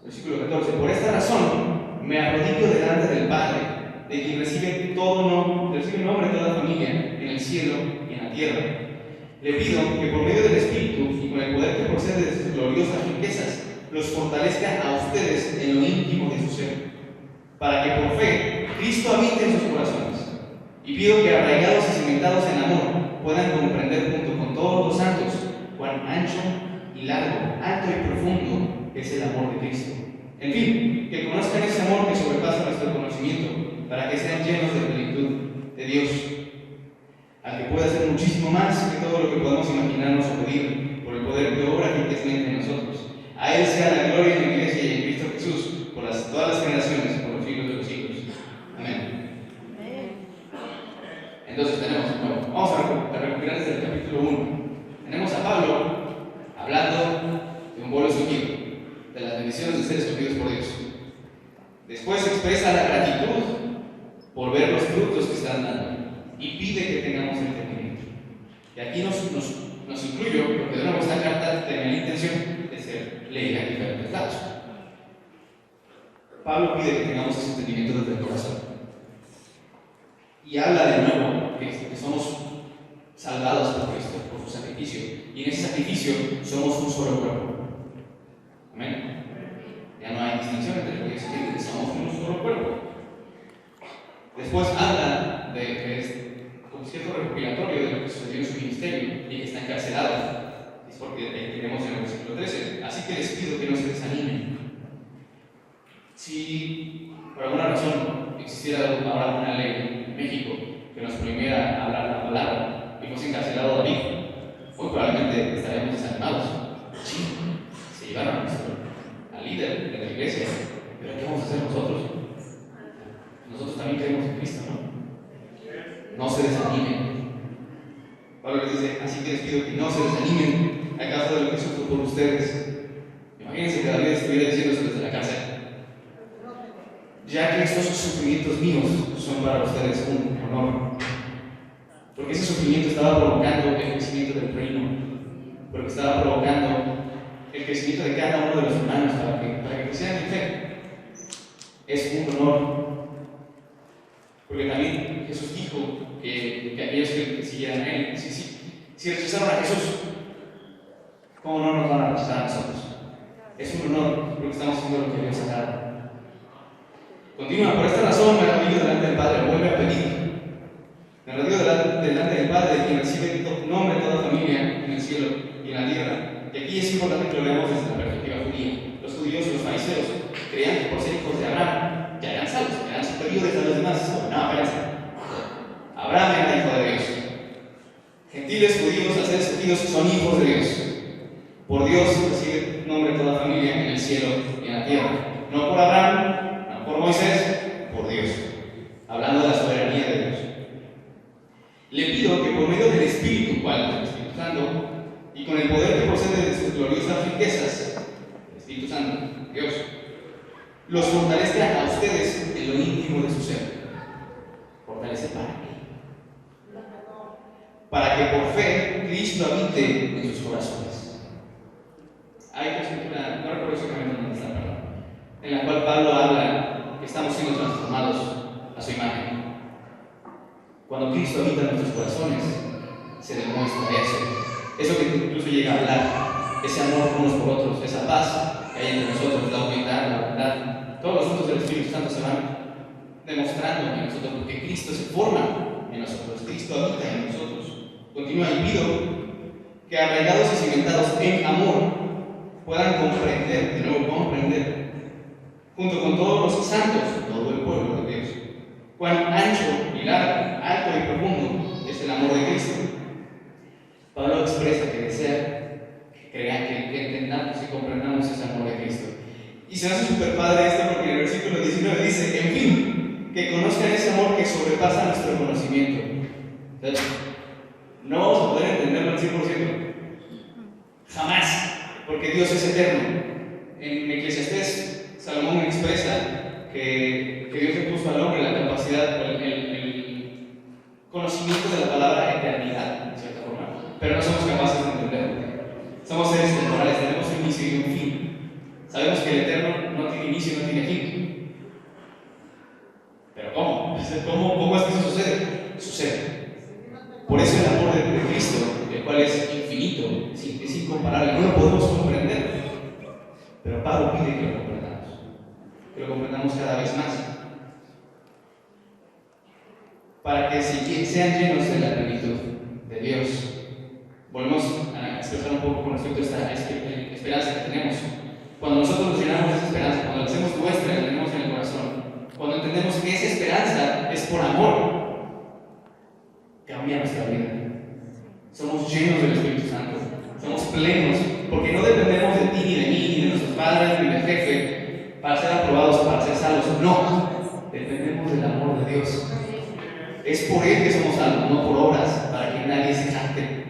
C: Versículo 14: por esta razón me arrodillo delante del Padre, de quien recibe nombre toda familia en el cielo y en la tierra. Le pido que por medio del Espíritu y con el poder que procede de sus gloriosas riquezas, los fortalezca a ustedes en lo íntimo de su ser, para que por fe Cristo habite en sus corazones. Y pido que arraigados y cimentados en amor puedan comprender junto con todos los santos cuán ancho y largo, alto y profundo es el amor de Cristo. En fin, que conozcan ese amor que sobrepasa nuestro conocimiento, para que sean llenos de plenitud de Dios, al que puede hacer muchísimo más que todo lo que podamos imaginarnos o pedir, por el poder que obra eficazmente en nosotros. A Él sea la gloria en la Iglesia y en Cristo Jesús, por todas las generaciones, por los siglos de los siglos. Amén. Entonces vamos a recuperar desde el capítulo 1. Tenemos a Pablo hablando de un pueblo escogido, de las bendiciones de ser escogidos por Dios. Después expresa la gratitud por ver los frutos que están dando y pide que tengamos entendimiento. Y aquí nos incluyo, porque de nuevo esta carta tenía la intención de ser leída en diferentes lados. Pablo pide que tengamos ese entendimiento desde el corazón. Y habla de nuevo que somos salvados por Cristo, por su sacrificio. Y en ese sacrificio somos un solo cuerpo. Amén. Ya no hay distinción entre judíos y gentiles, somos un solo cuerpo. Después habla de un cierto recopilatorio de lo que sucedió en su ministerio y que está encarcelado. Es porque tenemos en el versículo 13. Así que les pido que no se desanimen. Si por alguna razón existiera ahora una ley en México que nos prohibiera hablar la palabra y fuese encarcelado David, muy probablemente estaríamos desanimados. Sí, se llevaron al líder de la iglesia, pero ¿qué vamos a hacer nosotros? Nosotros también creemos en Cristo, ¿no? No se desanimen. Pablo les dice, así que les pido que no se desanimen a causa de lo que sufro por ustedes. Imagínense que David estuviera diciendo eso desde la cárcel. Ya que estos sufrimientos míos son para ustedes un honor. Porque ese sufrimiento estaba provocando el crecimiento del reino, porque estaba provocando el crecimiento de cada uno de los hermanos para que crecieran en fe. Es un honor. Porque también Jesús dijo que aquellos que siguieran a Él, si rechazaron a Jesús, ¿cómo no nos van a rechazar a nosotros? Es un honor porque estamos haciendo lo que Dios ha dado. Continúa, por esta razón me arrodillo delante del Padre, vuelve a pedir. Me arrodillo delante del Padre, quien recibe nombre de toda familia en el cielo y en la tierra. Y aquí es importante que lo veamos desde la perspectiva judía. Los judíos y los fariseos creían que por ser hijos de Abraham ya eran salvos, eran superiores a los demás. No, espérense. Abraham era hijo de Dios. Gentiles, judíos, al ser escogidos, son hijos de Dios. Por Dios recibe nombre de toda familia en el cielo y en la tierra. No por Abraham, no por Moisés, por Dios. Hablando de la soberanía de Dios. Le pido que por medio del Espíritu, cual es el Espíritu Santo, y con el poder que procede de sus gloriosas riquezas, el Espíritu Santo, Dios, los fortalezca a ustedes en lo íntimo de su ser. ¿Fortalece para qué? Para que por fe Cristo habite en sus corazones. Hay una escritura, no recuerdo exactamente dónde está, perdón, en la cual Pablo habla que estamos siendo transformados a su imagen. Cuando Cristo habita en nuestros corazones, se demuestra eso. Eso que incluso llega a hablar, ese amor unos por otros, esa paz que hay entre nosotros, la humildad, la verdad. Todos los frutos del Espíritu Santo se van demostrando en nosotros, porque Cristo se forma en nosotros, Cristo habita en nosotros. Continúa y pido que arraigados y cimentados en amor puedan comprender, de nuevo comprender, junto con todos los santos, todo el pueblo de Dios, cuán ancho y largo, alto y profundo es el amor de Cristo. Pablo expresa que desea que entendamos y comprendamos ese amor de Cristo. Y se hace súper padre esto porque en el versículo 19 dice, en fin, que conozcan ese amor que sobrepasa nuestro conocimiento. Entonces, no vamos a poder entenderlo al 100%. Jamás, porque Dios es eterno. En Eclesiastés, Salomón expresa que Dios le puso al hombre la capacidad, el conocimiento de la palabra eternidad, de cierta forma, pero no somos capaces de entenderlo. Somos seres temporales, tenemos un inicio y un fin. Sabemos que el eterno no tiene inicio y no tiene fin. Pero ¿cómo? ¿Cómo es que eso sucede? Sucede. Por eso el amor de Cristo, el cual es infinito, es incomparable, no lo podemos comprender. Pero Pablo pide que lo comprendamos cada vez más. Para que sean llenos de la plenitud de Dios. Volvemos a expresar un poco con respecto a esta esperanza que tenemos. Cuando nosotros nos llenamos de esa esperanza, cuando la hacemos nuestra, la tenemos en el corazón, cuando entendemos que esa esperanza es por amor, cambia nuestra vida. Somos llenos del Espíritu Santo, somos plenos, porque no dependemos de ti, ni de mí, ni de nuestros padres, ni del jefe, para ser aprobados o para ser salvos. No, dependemos del amor de Dios. Es por Él que somos salvos, no por obras, para que nadie se jacte.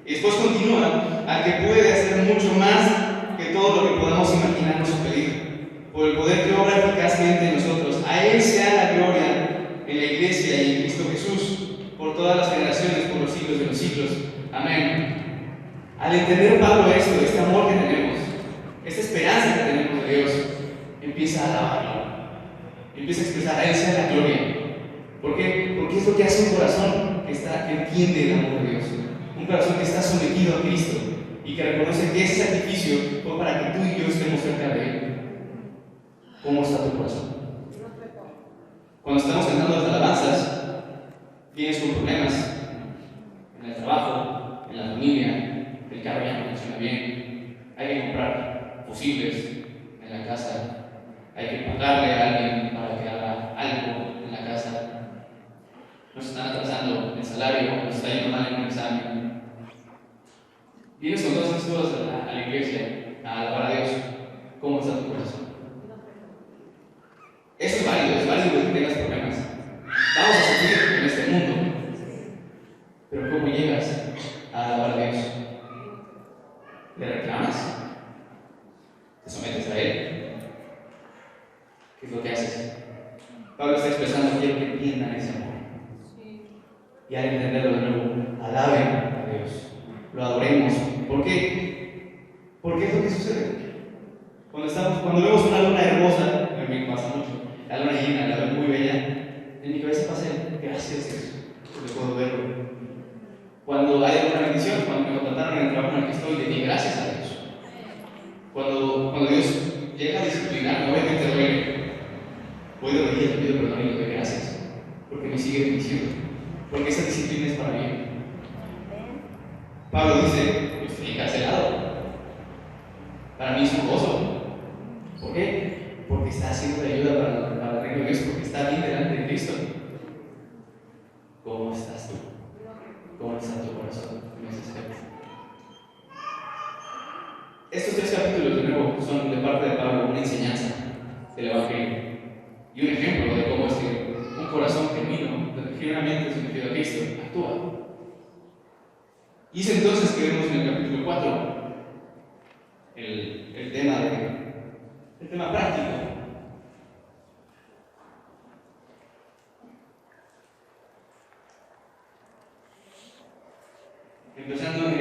C: Y después continúa, al que puede hacer mucho más que todo lo que podamos imaginarnos o pedir, por el poder que obra eficazmente en nosotros. A Él sea la gloria en la iglesia Al entender Pablo esto, este amor que tenemos, esta esperanza que tenemos de Dios, empieza a alabarlo, empieza a expresar a Él sea la gloria. ¿Por qué? Porque es lo que hace un corazón que entiende el amor de Dios, un corazón que está sometido a Cristo y que reconoce que ese sacrificio fue para que tú y yo estemos cerca de Él. ¿Cómo está tu corazón? Cuando estamos cantando las alabanzas, tienes con problemas en el trabajo, en la familia, el carro ya no funciona bien, hay que comprar fusibles en la casa, hay que pagarle a alguien para que haga algo en la casa, nos están atrasando el salario, nos está yendo mal en un examen. Vienes con todas esas cosas a la iglesia, a alabar a Dios. ¿Cómo está tu corazón? Eso es válido que tengas problemas. Vamos a sufrir en este mundo. Pero ¿cómo llegas a alabar a Dios? ¿Le reclamas? ¿Te sometes a Él? ¿Qué es lo que haces? Pablo está expresando, quiero que entiendan ese amor. Y al entenderlo de nuevo, alaben a Dios. Lo adoremos. ¿Por qué? Porque es lo que sucede. Cuando vemos una luna hermosa, a mí me pasa mucho, la luna llena, la veo muy bella, en mi cabeza pasa gracias a Dios, porque puedo verlo. Cuando hay alguna bendición, cuando me contrataron en el trabajo en el que estoy, le di gracias a Dios. Cuando Dios llega a disciplinarme, obviamente duele. Voy de rodillas, le pido perdón y le doy gracias, porque me sigue bendiciendo, porque esa disciplina es para mí. Pablo dice, yo estoy encarcelado. Para mí es un gozo. ¿Por qué? Porque está haciendo de ayuda para el reino de Dios, porque está bien delante de Cristo. ¿Cómo estás tú? ¿Cómo está tu corazón en ese aspecto? Estos 3 capítulos, de nuevo, son de parte de Pablo una enseñanza del Evangelio y un ejemplo de cómo es que un corazón genuino, genuinamente sometido a Cristo, actúa. Y es entonces que vemos en el capítulo 4 el tema práctico. Empezando en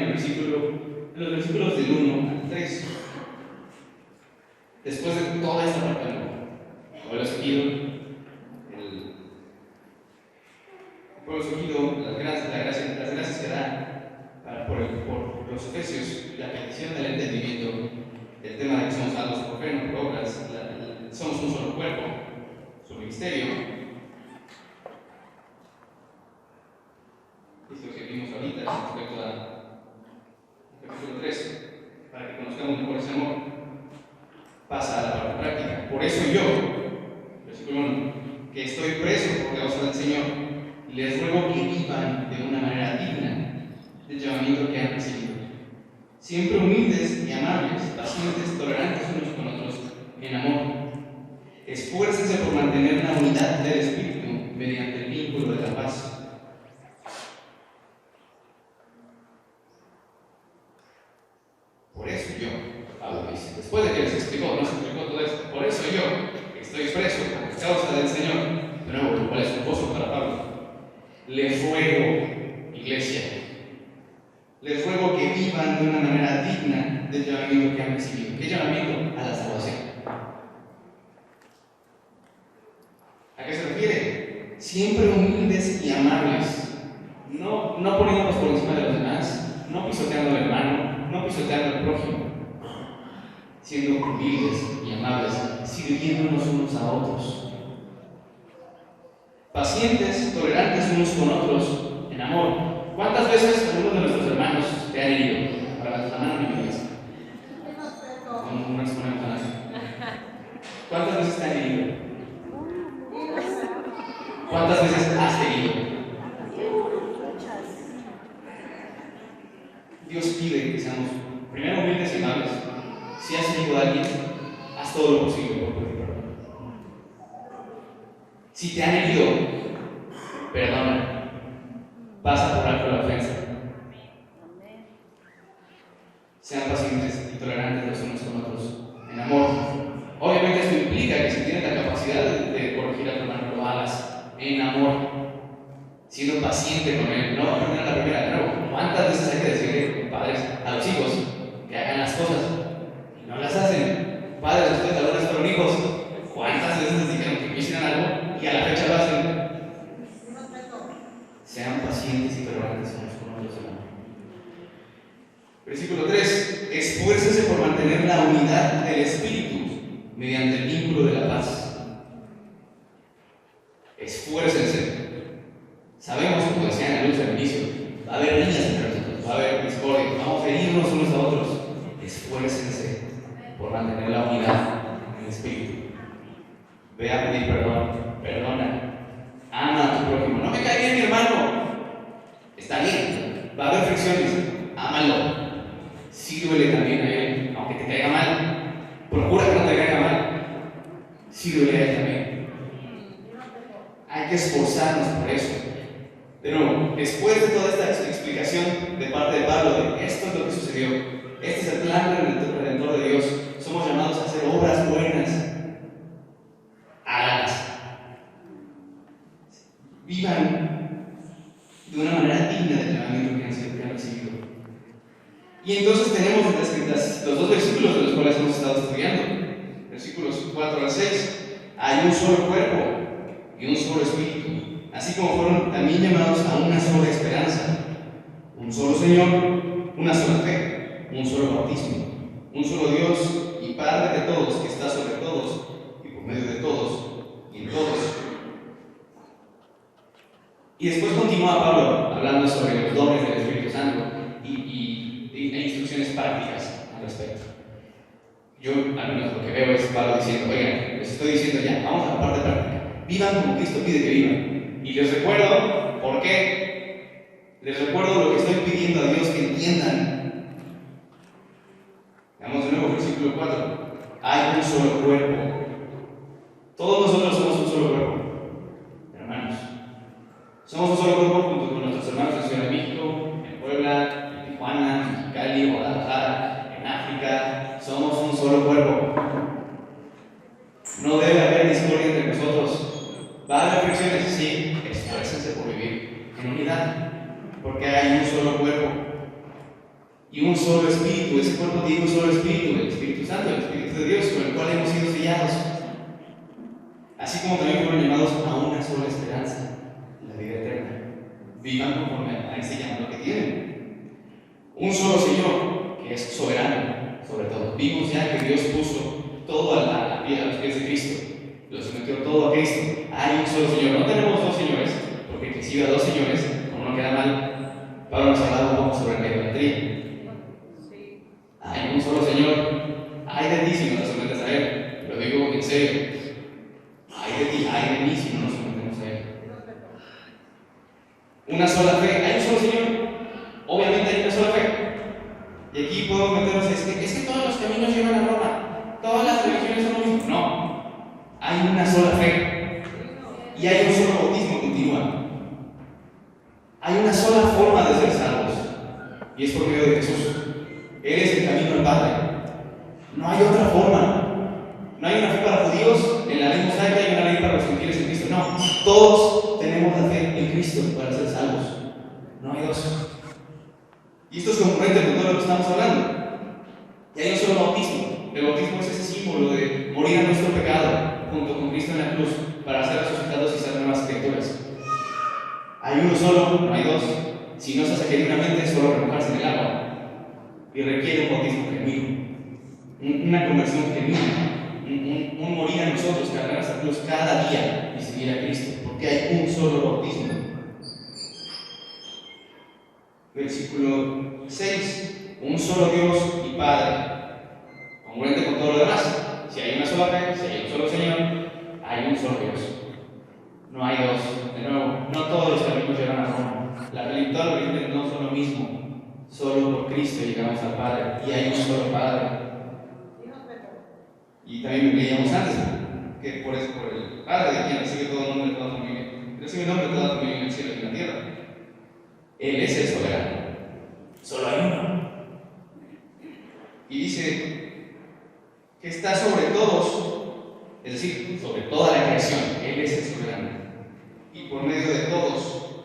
C: los versículos del 1 al 3. Después de toda esta parte del pueblo escogido, las gracias que da por los efesios, la petición del entendimiento, el tema de que somos salvos por fe, no por obras, somos un solo cuerpo, su ministerio. Esto que vimos ahorita respecto al capítulo 3, para que conozcamos mejor ese amor, pasa a la parte práctica. Por eso yo, versículo 1, que estoy preso por causa del Señor, les ruego que vivan de una manera digna del llamamiento que han recibido, siempre humildes y amables, pacientes, tolerantes unos con otros en amor. Esfuércense por mantener la unidad del Espíritu mediante el vínculo de la paz. Por eso yo, Pablo dice, después de que les explicó todo esto, por eso yo, que estoy preso por causa del Señor, de nuevo, lo cual es un gozo para Pablo, les ruego, iglesia, les ruego que vivan de una manera digna del llamamiento que han recibido. ¿Qué llamamiento? A la salvación. ¿A qué se refiere? Siempre humildes y amables, no poniéndonos por encima de los demás, no pisoteando al hermano, no pisoteando al prójimo, siendo humildes y amables, sirviéndonos unos a otros, pacientes, tolerantes unos con otros, en amor. ¿Cuántas veces algunos de nuestros hermanos te han herido? Para la mano en mi cabeza. No respondemos a eso. ¿Cuántas veces te han herido? ¿Cuántas veces has herido? Dios pide que seamos primero humildes y amables. Si has herido a alguien, haz todo lo posible por pedir perdón. Si te han herido, perdona. Pasa por alto la ofensa. Sean pacientes y tolerantes los unos con otros en amor. Obviamente esto implica que si tienes la capacidad de corregir a tu hermano, lo hagas en amor. siendo paciente con él, no aprender a la primera de nuevo. ¿Cuántas veces hay que decirle, padres, a los hijos que hagan las cosas y no las hacen? Padres, ustedes alguna vez fueron hijos, ¿cuántas veces les dijeron que hicieran algo y a la fecha lo hacen? Sean pacientes y tolerantes unos con otros, hermanos. Versículo 3: esfuércense por mantener la unidad del espíritu mediante el vínculo de la paz. Esfuércense. Sabemos, como decían en el inicio, va a haber riñas entre nosotros, va a haber discordia, vamos a herirnos unos a otros. Esfuércense por mantener la unidad en el espíritu. Ve a pedir perdón, perdona, ama a tu prójimo. No me cae bien mi hermano, está bien, va a haber fricciones, ámalo, sírvele también a él, aunque te caiga mal, procura que no te caiga mal, sírvele a él también. Hay que esforzarnos por eso. De nuevo, después de toda esta explicación de parte de Pablo de esto es lo que sucedió, este es el plan del Redentor de Dios, somos llamados a hacer obras buenas, háganlas, vivan de una manera digna del llamamiento que han recibido. Y entonces tenemos los dos versículos de los cuales hemos estado estudiando, versículos 4 al 6, hay un solo cuerpo y un solo espíritu, así como fueron también llamados a una sola esperanza, un solo Señor, una sola fe, un solo bautismo, un solo Dios y Padre de todos, que está sobre todos y por medio de todos y en todos. Y después continúa Pablo hablando sobre los dones del Espíritu Santo e instrucciones prácticas al respecto. Yo, al menos lo que veo es Pablo diciendo, oigan, les estoy diciendo ya, vamos a la parte práctica. Vivan como Cristo pide que vivan. Y les recuerdo por qué. Les recuerdo lo que estoy pidiendo a Dios que entiendan. Veamos de nuevo versículo 4. Hay un solo cuerpo. Todos nosotros somos un solo cuerpo, hermanos. Somos un solo cuerpo junto con nuestros hermanos en Ciudad de México, en Puebla, en Tijuana, en Mexicali, Guadalajara, en África. Somos un solo cuerpo. No debe haber discordia entre nosotros. ¿Va a haber fricciones? Sí, esfuércense por vivir en unidad, porque hay un solo cuerpo y un solo espíritu. Ese cuerpo tiene un solo espíritu, el Espíritu Santo, el Espíritu de Dios, con el cual hemos sido sellados. Así como también fueron llamados a una sola esperanza, la vida eterna. Vivan conforme a ese llamado que tienen. Un solo Señor, que es soberano sobre todo. Vimos ya que Dios puso todo a los pies de Cristo. Lo sometió todo a Cristo. Hay un solo Señor. No tenemos dos señores, porque si hubiera dos señores, como no queda mal, Pablo nos ha hablado un poco sobre la idolatría. Hay un solo Señor. Hay de ti si no te sometes a Él. Lo digo en serio. Hay de ti, hay de mí si no nos sometemos a Él. Una sola fe. Hay un solo Señor. Obviamente hay una sola fe. Y aquí podemos meternos, es que todos los caminos llevan a Roma. Todas las religiones son lo mismo. No. Hay una sola fe. Y hay un solo bautismo, continúa. Hay una sola forma de ser salvos. Y es por medio de Jesús. Él es el camino al Padre. No hay otra forma. No hay una fe para judíos en la ley mosaica y una ley para los gentiles en Cristo. No. Todos tenemos la fe en Cristo para ser salvos. No hay dos. Y esto es concurrente con todo lo que estamos hablando. Y hay un solo bautismo. El bautismo es ese símbolo de morir a nuestro pecado junto con Cristo en la cruz para ser resucitados y ser nuevas criaturas. Hay uno solo, no hay dos. Si no se hace genuinamente, es solo remojarse en el agua. Y requiere un bautismo genuino, una conversión genuina, un morir a nosotros, cargar esa cruz cada día y seguir a Cristo, porque hay un solo bautismo. Versículo 6. Un solo Dios y Padre. Congruente con todo lo demás. Si hay una sola fe, si hay un solo Señor, hay un solo Dios. No hay dos. De nuevo, no todos los caminos llevan a Roma. Todas las religiones no son lo mismo. Solo por Cristo llegamos al Padre. Y hay un solo Padre. Y también leíamos antes que por el Padre de quien recibe todo nombre de toda familia. Recibe el nombre de toda familia en el cielo y en la tierra. Él es el soberano. Solo hay uno. Y dice que está sobre todos, es decir, sobre toda la creación. Él es el soberano. Y por medio de todos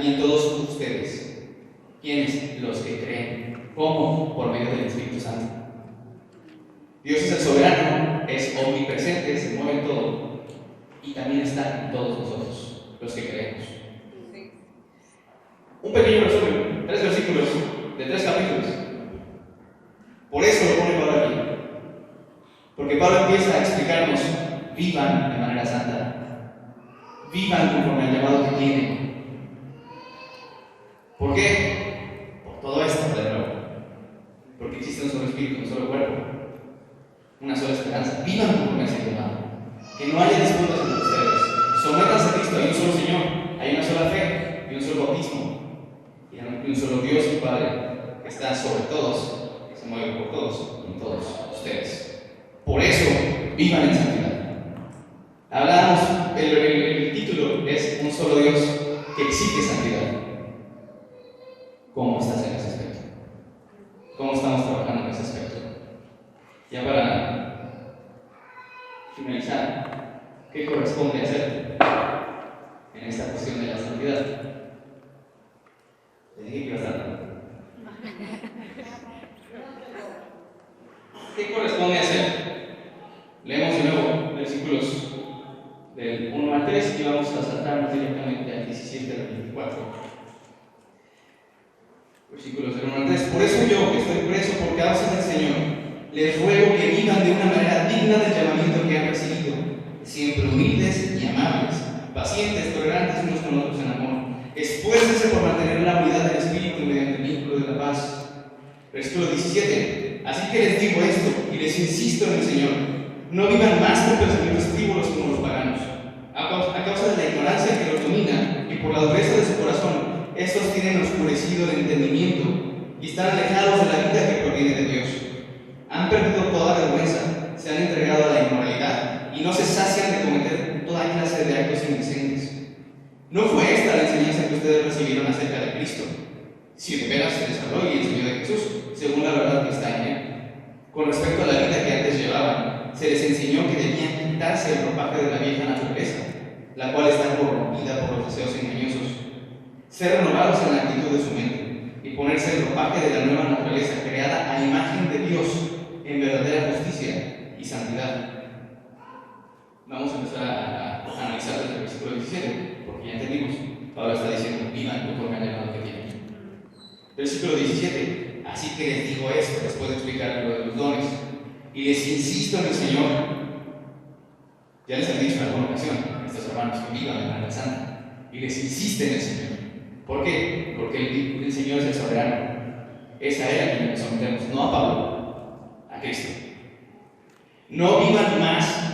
C: y en todos ustedes. ¿Quiénes? Los que creen. ¿Cómo? Por medio del Espíritu Santo. Dios es el soberano, es omnipresente, se mueve en todo y también está en todos nosotros, los que creemos. Un pequeño resumen, 3 versículos de 3 capítulos. Por eso lo pone Pablo aquí. Porque Pablo empieza a explicarnos: vivan de manera santa, vivan conforme al llamado que tienen. ¿Por qué? Por todo esto, de nuevo. Porque existe un solo espíritu, un solo cuerpo, una sola esperanza. Vivan conforme a ese llamado. Que no haya disputas entre ustedes. Sométanse a Cristo. Hay un solo Señor, hay una sola fe y un solo bautismo. Y un solo Dios y Padre que está sobre todos, que se mueve por todos y en todos ustedes. Por eso, vivan en santidad. Hablamos, el título es Un solo Dios que exige santidad. ¿Cómo estás en ese aspecto? ¿Cómo estamos trabajando en ese aspecto? Ya para finalizar, ¿qué corresponde hacer en esta cuestión de la santidad? Les dije que iba a estar. ¿Qué corresponde hacer? Leemos de nuevo versículos del 1 al 3 y vamos a saltarnos directamente al 17 al 24. Versículos del 1 al 3. Por eso yo, que estoy preso por causa del Señor, les ruego que vivan de una manera digna del llamamiento que han recibido, siempre humildes y amables, pacientes, tolerantes unos con otros en amor. Esfuércense por mantener la unidad del Espíritu mediante el vínculo de la paz. Versículo 17. Así que les digo esto y les insisto en el Señor: no vivan más con pensamientos frívolos como los paganos. A causa de la ignorancia que los domina y por la dureza de su corazón, estos tienen oscurecido el entendimiento y están alejados de la vida que proviene de Dios. Han perdido toda vergüenza, se han entregado a la inmoralidad y no se sacian de cometer toda clase de actos indecentes. ¿No fue esta la enseñanza que ustedes recibieron acerca de Cristo? Si de veras se les habló y enseñó de Jesús, según la verdad que está en Él. Con respecto a la vida que antes llevaban, se les enseñó que debían quitarse el ropaje de la vieja naturaleza, la cual está corrompida por los deseos engañosos, ser renovados en la actitud de su mente y ponerse el ropaje de la nueva naturaleza creada a imagen de Dios en verdadera justicia y santidad. Vamos a empezar a analizar desde el versículo 17, porque ya entendimos, Pablo está diciendo: vivan conforme al llamado que tienen. Versículo 17. Así que les digo esto, después de explicar lo de los dones, y les insisto en el Señor. Ya les he dicho en alguna ocasión a estos hermanos que vivan de manera santa, y les insiste en el Señor. ¿Por qué? Porque el Señor es el soberano. Es a Él a quien nos sometemos, no a Pablo, a Cristo. No vivan más,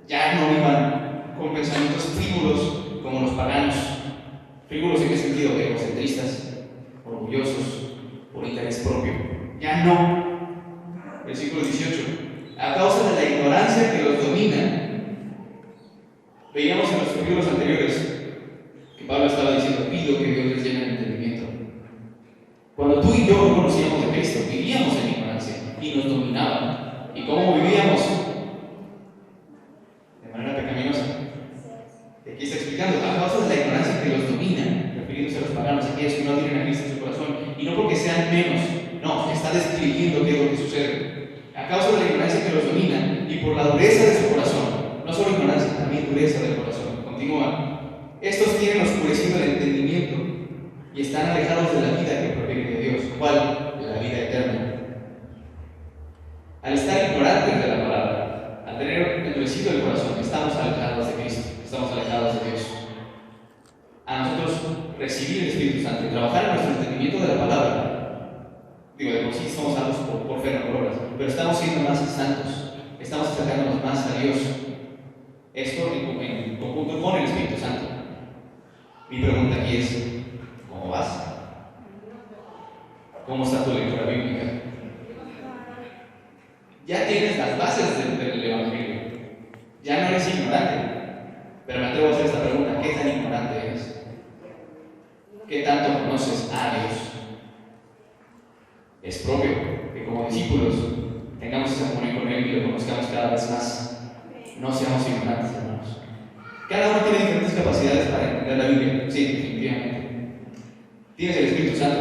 C: ya no vivan con pensamientos frívolos como los paganos. Frívolos en qué sentido? Egocentristas, orgullosos, por interés propio. Ya no. Versículo 18. A causa de la ignorancia que los domina. Veíamos en los capítulos anteriores que Pablo estaba diciendo: pido que Dios les llene el entendimiento. Cuando tú y yo conocíamos de Cristo, vivíamos en ignorancia y nos dominaban. ¿Y cómo vivíamos? De manera pecaminosa. Y aquí está explicando: a causa de la ignorancia que los domina, refiriéndose a los paganos, aquellos que no tienen a Cristo en su corazón, y no porque sean menos, no, está describiendo qué es lo que sucede. A causa de la ignorancia que los domina y por la dureza de su corazón, no solo ignorancia, también dureza del corazón. Continúa. Estos tienen oscurecido el entendimiento y están alejados de la vida que proviene de Dios. ¿Cuál? De la vida eterna. Al estar ignorantes de la palabra, al tener endurecido el corazón, estamos alejados de Cristo, estamos alejados de Dios. A nosotros recibir el Espíritu Santo y trabajar en nuestro entendimiento de la palabra, digo, de por sí somos salvos por fe, no por obras, pero estamos siendo más santos, estamos acercándonos más a Dios. Esto en conjunto con el Espíritu Santo. Mi pregunta aquí es: ¿cómo vas? ¿Cómo está tu lectura bíblica? Ya tienes las bases del Evangelio. Ya no eres ignorante. Pero me atrevo a hacer esta pregunta: ¿qué tan ignorante eres? ¿Qué tanto conoces a Dios? Es propio que como discípulos tengamos esa comunión con Él y lo conozcamos cada vez más. No seamos ignorantes, hermanos. Cada uno tiene diferentes capacidades para entender la Biblia, sí, definitivamente. Tienes el Espíritu Santo.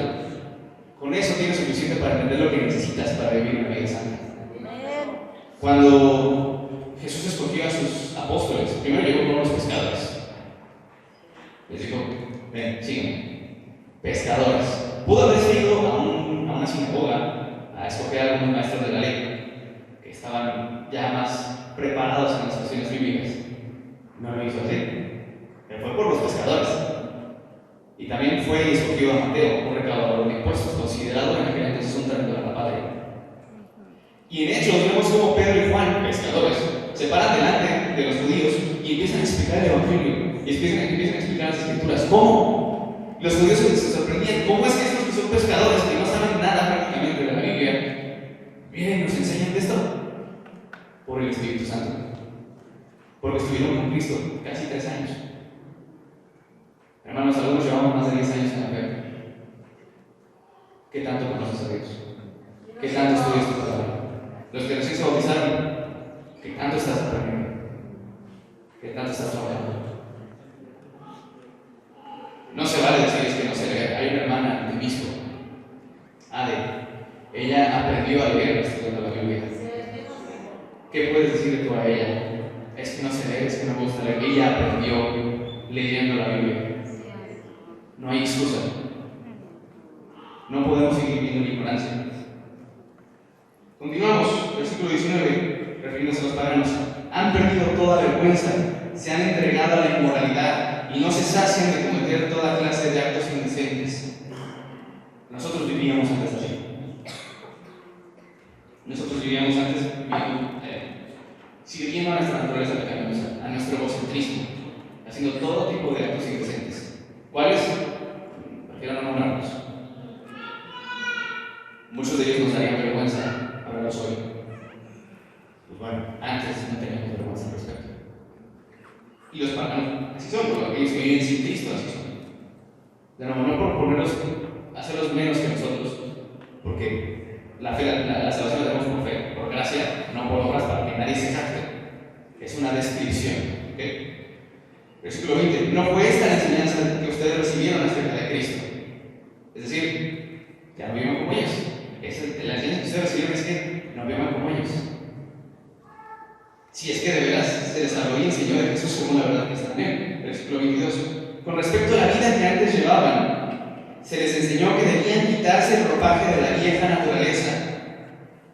C: Con eso tienes suficiente para entender lo que necesitas para vivir una vida santa. Cuando Jesús escogió a sus apóstoles, primero llegó con los pescadores. Les dijo: ven, sígueme. Pescadores. Pudo haberse ido a una sinagoga a escoger a algunos maestros de la ley que estaban ya más preparados en las cuestiones bíblicas. No lo hizo así. Él fue por los pescadores. Y también fue y escogió a Mateo, un recaudador de impuestos, considerado en aquel entonces un traidor a la patria. Y en Hechos vemos como Pedro y Juan, pescadores, se paran delante de los judíos y empiezan a explicar el Evangelio. Y empiezan a explicar las Escrituras. ¿Cómo? Los judíos se sorprendían. ¿Cómo es que estos que son pescadores, que no saben nada prácticamente de la Biblia, vienen y nos enseñan de esto? Por el Espíritu Santo. Porque estuvieron con Cristo casi 3 años. Hermanos, algunos llevamos más de 10 años en la fe. ¿Qué tanto conoces a Dios? ¿Qué tanto estudias tu palabra? Los que recién se bautizaron, ¿qué tanto estás aprendiendo? ¿Qué tanto estás trabajando? No se vale decirles que no se lee. Hay una hermana de Misco, Ade. Ella aprendió a leer estudiando la Biblia. ¿Qué puedes decirle tú a ella? Es que no se lee, es que no me gusta leer. Ella aprendió leyendo la Biblia. No hay excusa. No podemos seguir viviendo en ignorancia. Continuamos, versículo 19, refiriéndose a los paganos. Han perdido toda vergüenza, se han entregado a la inmoralidad y no se sacian de cometer toda clase de actos indecentes. Nosotros vivíamos antes así. Nosotros vivíamos antes sirviendo a nuestra naturaleza pecaminosa, a nuestro egocentrismo, haciendo todo tipo de actos indecentes. ¿Cuáles? Prefiero no nombrarlos. Muchos de ellos nos darían vergüenza hablarlos hoy. Pues bueno, antes no teníamos vergüenza al respecto. Y los paganos, así son, porque ellos que viven sin Cristo, así son. De nuevo, no por ponerlos, hacerlos menos que nosotros, porque la salvación la tenemos por fe, por gracia, no por obras para que nadie se jacte. Es una descripción. ¿Okay? Versículo 20. No fue esta la enseñanza que ustedes recibieron acerca de Cristo. Es decir, ya no vivan como ellos. La enseñanza que ustedes recibieron es que no vivan como ellos. Si es que de veras se desarrolló y enseñó de Jesús según la verdad que está bien. Versículo 22. Con respecto a la vida que antes llevaban, se les enseñó que debían quitarse el ropaje de la vieja naturaleza,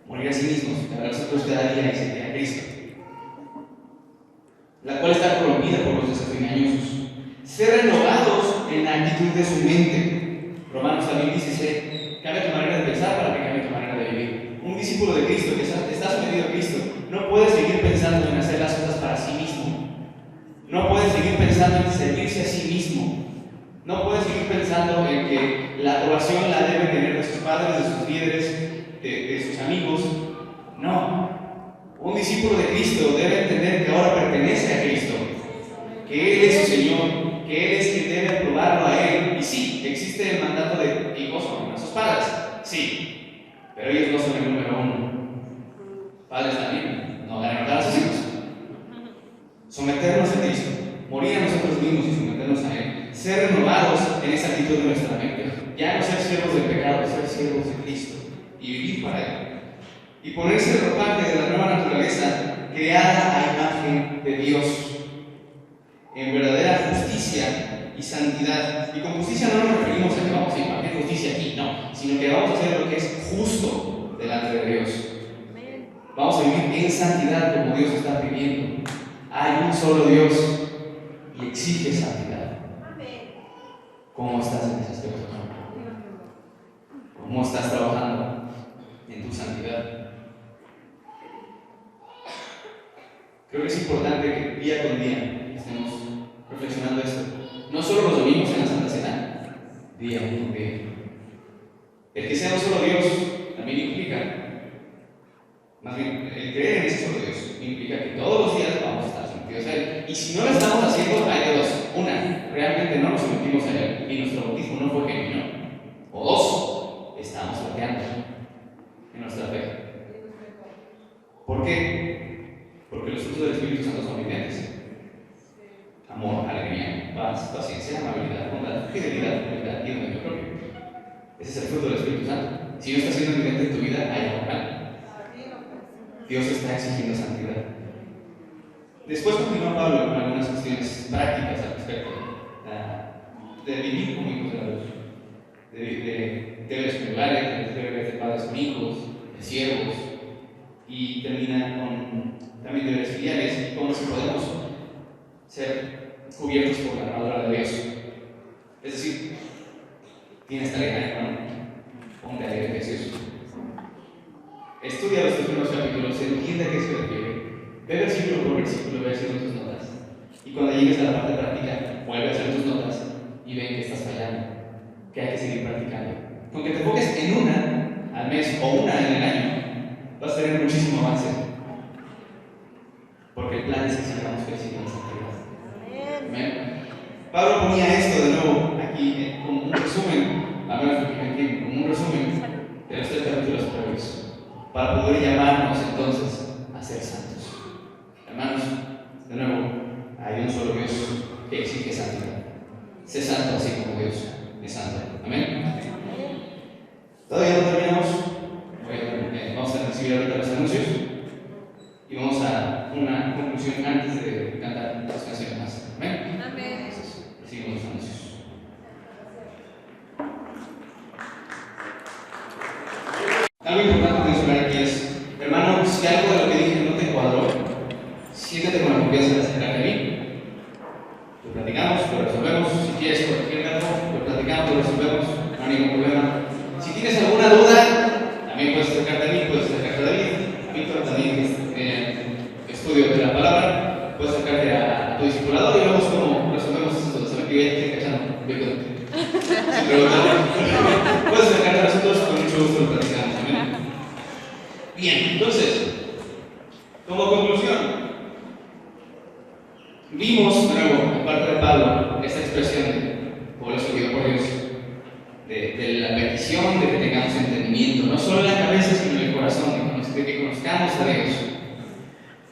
C: morir a sí mismos, lavarse pues cada día y seguir a Cristo, la cual está corrompida por los deseos engañosos. Ser renovados en la actitud de su mente. Romanos también dice: cambia tu manera de pensar para que cambie tu manera de vivir. Un discípulo de Cristo que está sometido a Cristo no puede seguir pensando en hacer las cosas para sí mismo. No puede seguir pensando en servirse a sí mismo. No puede seguir pensando en que la aprobación la debe tener de sus padres, de sus líderes, de sus amigos. No. Un discípulo de Cristo debe entender que ahora pertenece a Cristo, que Él es su Señor, que Él es quien debe aprobarlo a Él. Y sí, existe el mandato de hijos honren a sus padres, sí, pero ellos no son el número uno. Padres también, no van a honrar a sus hijos. Someternos a Cristo, morir a nosotros mismos y someternos a Él, ser renovados en esa actitud de nuestra mente, ya no ser siervos del pecado, ser siervos de Cristo y vivir para Él. Y ponerse el ropaje de la nueva naturaleza creada a imagen de Dios en verdadera justicia y santidad. Y con justicia no nos referimos a que vamos a impartir justicia aquí, no, sino que vamos a hacer lo que es justo delante de Dios. Vamos a vivir en santidad como Dios está pidiendo. Hay un solo Dios y exige santidad. ¿Cómo estás en ese aspecto? ¿Cómo estás trabajando en tu santidad? Creo que es importante que día con día estemos reflexionando esto. No solo los domingos en la Santa Cena, día con día. El que sea un solo Dios también implica, más bien, el creer en ese solo Dios implica que todos los días vamos a estar sometidos a Él. Y si no lo estamos haciendo, hay de dos. Una, realmente no nos sometimos a Él y nuestro bautismo no fue genuino. O dos, estamos flaqueando en nuestra fe. ¿Por qué? Porque los frutos del Espíritu Santo son evidentes: amor, alegría, paz, paciencia, amabilidad, bondad, fidelidad, humildad y dominio propio. Ese es el fruto del Espíritu Santo. Si no está siendo evidente en tu vida, hay algo mal. Dios está exigiendo santidad. Después continúa Pablo con algunas cuestiones prácticas al respecto de vivir como hijos de la luz, de deberes conyugales, de deberes de padres con hijos, de siervos, y termina con también deberes filiales y cómo si podemos ser cubiertos por la armadura de Dios. Es decir, tienes tarea, hermano, ponte a leer Efesios. Estudia los tres primeros capítulos, entiende a qué se refiere, ve versículo por versículo, ve haciendo tus notas. Y cuando llegues a la parte práctica, vuelve a hacer tus notas y ven que estás fallando, que hay que seguir practicando. Con que te enfoques en una al mes o una en el año, vas a tener muchísimo avance. Porque el plan es que sigamos creciendo en santidad. Amén. Pablo ponía esto de nuevo aquí como un resumen, a menos que me entiendan, como un resumen de los tres capítulos previos, para poder llamarnos entonces a ser santos. Hermanos, de nuevo, hay un solo Dios que exige santidad. Sé santo así como Dios es santo. Amén. Todavía no terminamos. Vamos a recibir ahorita los anuncios y vamos a una conclusión antes de cantar las canciones más. Amén. Entonces, recibimos los anuncios. Algo importante mencionar aquí es, hermano, si algo de lo que dije no te cuadró, siéntate con la confianza de acercarte a mí. Lo platicamos, lo resolvemos. Si quieres cualquier dato, lo platicamos, lo resolvemos. No hay ningún problema. Si tienes alguna duda, también puedes acercarte a mí, puedes acercarte a David. Víctor también estudio de la palabra. Puedes acercarte a tu discipulador y vemos cómo resolvemos esas dudas. Saben que ya estoy cachando. Víctor. Puedes acercarte a nosotros, con mucho gusto lo platicamos. Amén. Bien, entonces, como conclusión, vimos de nuevo, en parte de Pablo, esta expresión de pueblo escogido por Dios, de la petición de que tengamos entendimiento, no solo en la cabeza, sino en el corazón, de que conozcamos a Dios.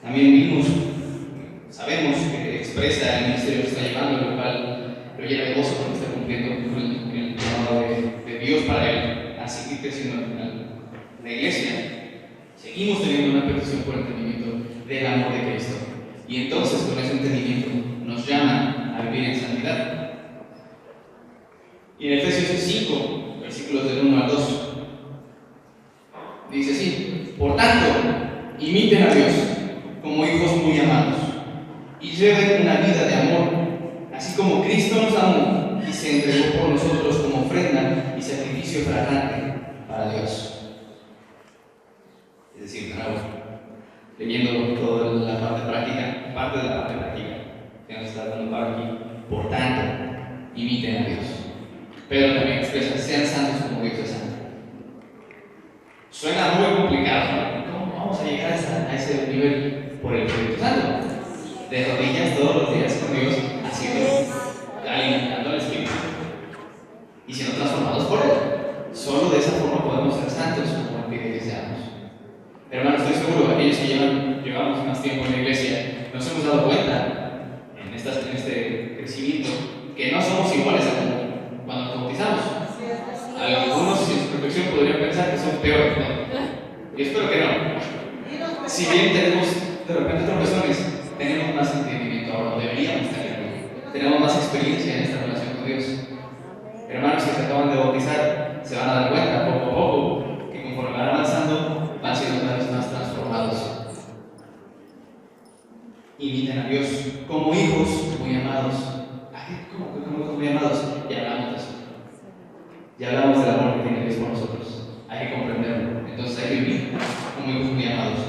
C: También vimos, sabemos que expresa el ministerio que está llevando, lo cual lo llena de gozo cuando está cumpliendo el llamado de Dios para él, así que creciendo la iglesia. Seguimos teniendo una petición por entendimiento del amor de Cristo. Y entonces, con ese entendimiento, nos llama a vivir en santidad. Y en Efesios 5, versículos del 1 al 2, dice así: por tanto, imiten a Dios como hijos muy amados y lleven una vida de amor, así como Cristo nos amó y se entregó por nosotros como ofrenda y sacrificio fragante para Dios. Es decir, de nuevo, leyendo toda la parte práctica, parte de la parte práctica que nos está dando Pablo aquí. Por tanto, imiten a Dios. Pero también expresa, sean santos como Dios es santo. Suena muy complicado, ¿no? ¿Cómo vamos a llegar a ese nivel? Por el Espíritu Santo. De rodillas todos los días con Dios, alimentando al Espíritu y siendo transformados por Él. Solo de esa forma podemos ser santos como el que deseamos. Hermanos, estoy seguro, aquellos que llevamos más tiempo en la iglesia, nos hemos dado cuenta en este crecimiento que no somos iguales a como cuando nos bautizamos. Algunos en su perfección podrían pensar que son peores, ¿no? Y espero que no. Si bien tenemos de repente tropezones, tenemos más entendimiento ahora, o deberíamos tenerlo. Tenemos más experiencia en esta relación con Dios. Hermanos que se acaban de bautizar se van a dar cuenta poco a poco que conforme van avanzando van siendo cada vez más transformados. Imiten a Dios como hijos muy amados. ¿Cómo hijos muy amados? Ya hablamos de eso. Ya hablamos del amor que tiene Dios por nosotros. Hay que comprenderlo. Entonces hay que vivir como hijos muy amados.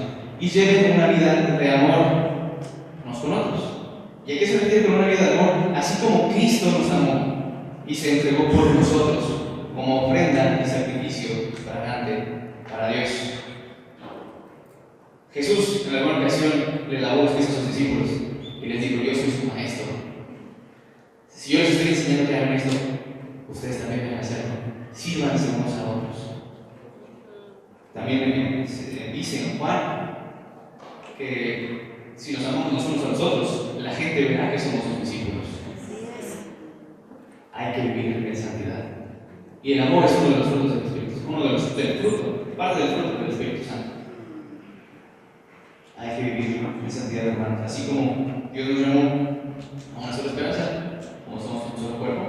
C: Y lleven una vida de amor unos con otros. ¿Y a qué se refiere con una vida de amor? Así como Cristo nos amó y se entregó por nosotros como ofrenda y sacrificio fragante para Dios. Jesús en alguna ocasión le lavó los pies a sus discípulos y les dijo: yo soy su maestro. Si yo les estoy enseñando que hagan esto, ustedes también deben hacerlo. Sírvanse unos a otros. También dice en Juan que si nos amamos los unos a los otros, la gente verá que somos sus discípulos. que vivir en santidad. Y el amor es uno de los frutos del Espíritu, del fruto, parte del fruto del Espíritu Santo. Hay que vivir en santidad, hermanos. Así como Dios nos llamó a una sola esperanza, como somos un solo cuerpo,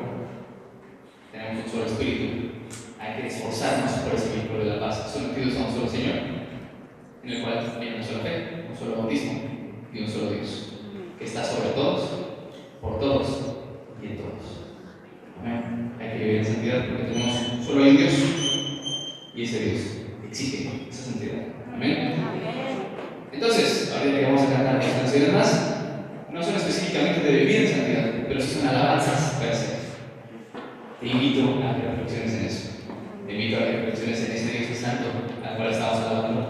C: tenemos un solo espíritu. Hay que esforzarnos por ese vínculo de la paz, sometidos a un solo Señor, en el cual hay una sola fe, un solo bautismo y un solo Dios, que está sobre todos, por todos y en todos. Amén. Hay que vivir en santidad porque tenemos solo hay un Dios y ese Dios exige esa santidad. Amén. Entonces, ahorita que vamos a cantar las canciones más, no son específicamente de vivir en santidad, pero sí son alabanzas per se. Te invito a que reflexiones en eso. Te invito a que reflexiones en ese Dios santo al cual estamos alabando.